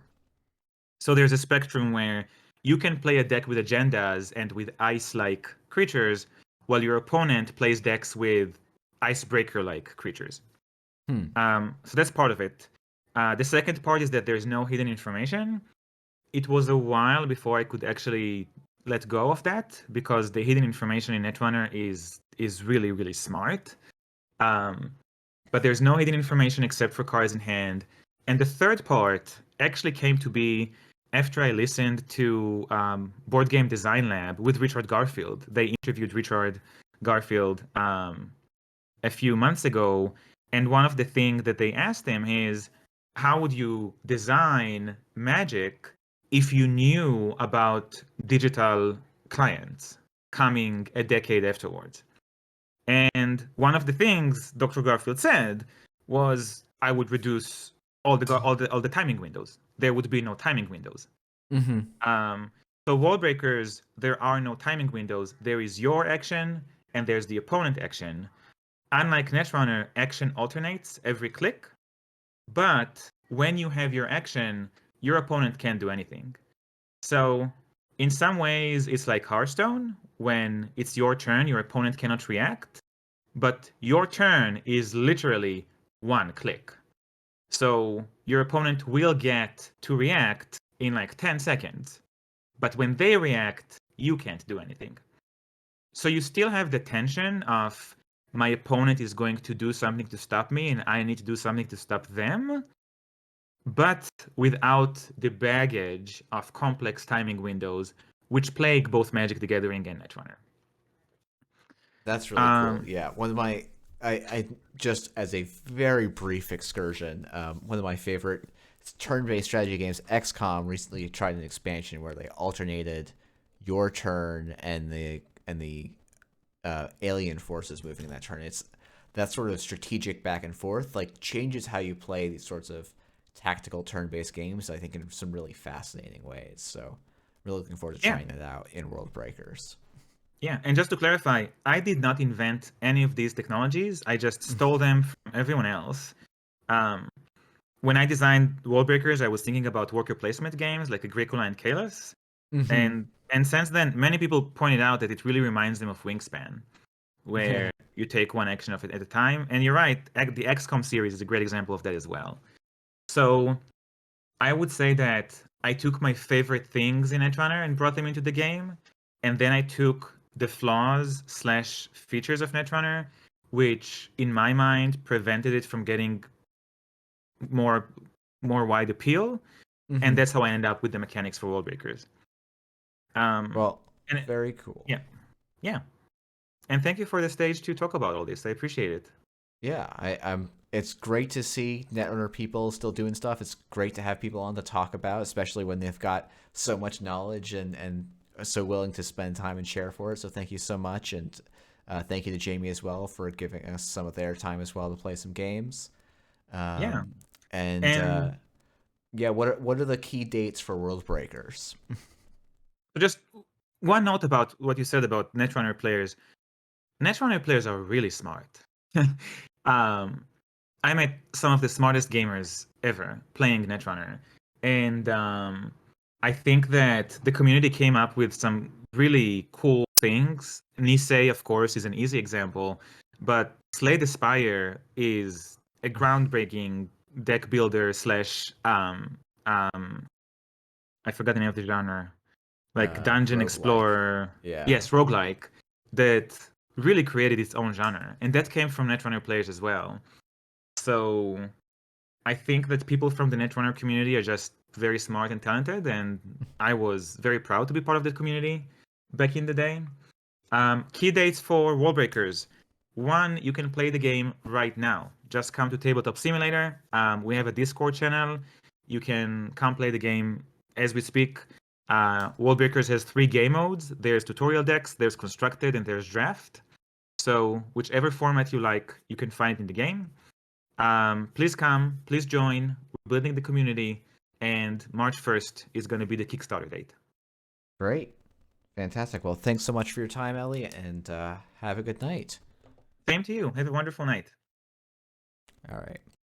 So there's a spectrum where you can play a deck with agendas and with ice-like creatures, while your opponent plays decks with icebreaker-like creatures. So that's part of it. The second part is that there's no hidden information. It was a while before I could actually let go of that, because the hidden information in Netrunner is really, really smart. But there's no hidden information except for cards in hand. And the third part actually came to be after I listened to Board Game Design Lab with Richard Garfield. They interviewed Richard Garfield a few months ago, and one of the things that they asked him is, how would you design Magic if you knew about digital clients coming a decade afterwards? And one of the things Dr. Garfield said was, I would reduce all the timing windows. There would be no timing windows. Mm-hmm. So Worldbreakers, there are no timing windows. There is your action and there's the opponent action. Unlike Netrunner, action alternates every click, but when you have your action, your opponent can't do anything. So in some ways, it's like Hearthstone. When it's your turn, your opponent cannot react, but your turn is literally one click. So your opponent will get to react in like 10 seconds. But when they react, you can't do anything. So you still have the tension of my opponent is going to do something to stop me and I need to do something to stop them, but without the baggage of complex timing windows, which plague both Magic the Gathering and Netrunner. That's really cool. Yeah, one of my, I just as a very brief excursion, one of my favorite turn-based strategy games, XCOM, recently tried an expansion where they alternated your turn and the alien forces moving in that turn. It's that sort of strategic back and forth, like changes how you play these sorts of tactical turn-based games, I think, in some really fascinating ways. So really looking forward to trying it out in Worldbreakers. Yeah, and just to clarify, I did not invent any of these technologies. I just stole them from everyone else. When I designed Worldbreakers, I was thinking about worker placement games like Agricola and Kalos. Mm-hmm. And since then, many people pointed out that it really reminds them of Wingspan, where you take one action of it at a time. And you're right, the XCOM series is a great example of that as well. So I would say that I took my favorite things in Netrunner and brought them into the game. And then I took the flaws / features of Netrunner, which in my mind prevented it from getting more wide appeal. Mm-hmm. And that's how I ended up with the mechanics for Worldbreakers. Well, very cool. Yeah. And thank you for the stage to talk about all this. I appreciate it. Yeah, I'm. It's great to see Netrunner people still doing stuff. It's great to have people on to talk about, especially when they've got so much knowledge and are so willing to spend time and share for it. So thank you so much, and thank you to Jamie as well for giving us some of their time as well to play some games. And yeah, what are the key dates for Worldbreakers? Just one note about what you said about Netrunner players. Netrunner players are really smart. I met some of the smartest gamers ever playing Netrunner, and I think that the community came up with some really cool things. Nisei, of course, is an easy example, but Slay the Spire is a groundbreaking deck builder / I forgot the name of the genre, like dungeon Roguelike. explorer. Yeah. Yes, roguelike, that really created its own genre, and that came from Netrunner players as well. So I think that people from the Netrunner community are just very smart and talented, and I was very proud to be part of the community back in the day. Key dates for Worldbreakers. 1, you can play the game right now. Just come to Tabletop Simulator. We have a Discord channel. You can come play the game as we speak. Worldbreakers has 3 game modes. There's tutorial decks, there's constructed, and there's draft. So whichever format you like, you can find in the game. Please come, please join. We're building the community, and March 1st is going to be the Kickstarter date. Great. Fantastic. Well, thanks so much for your time, Ellie, and have a good night. Same to you. Have a wonderful night. All right.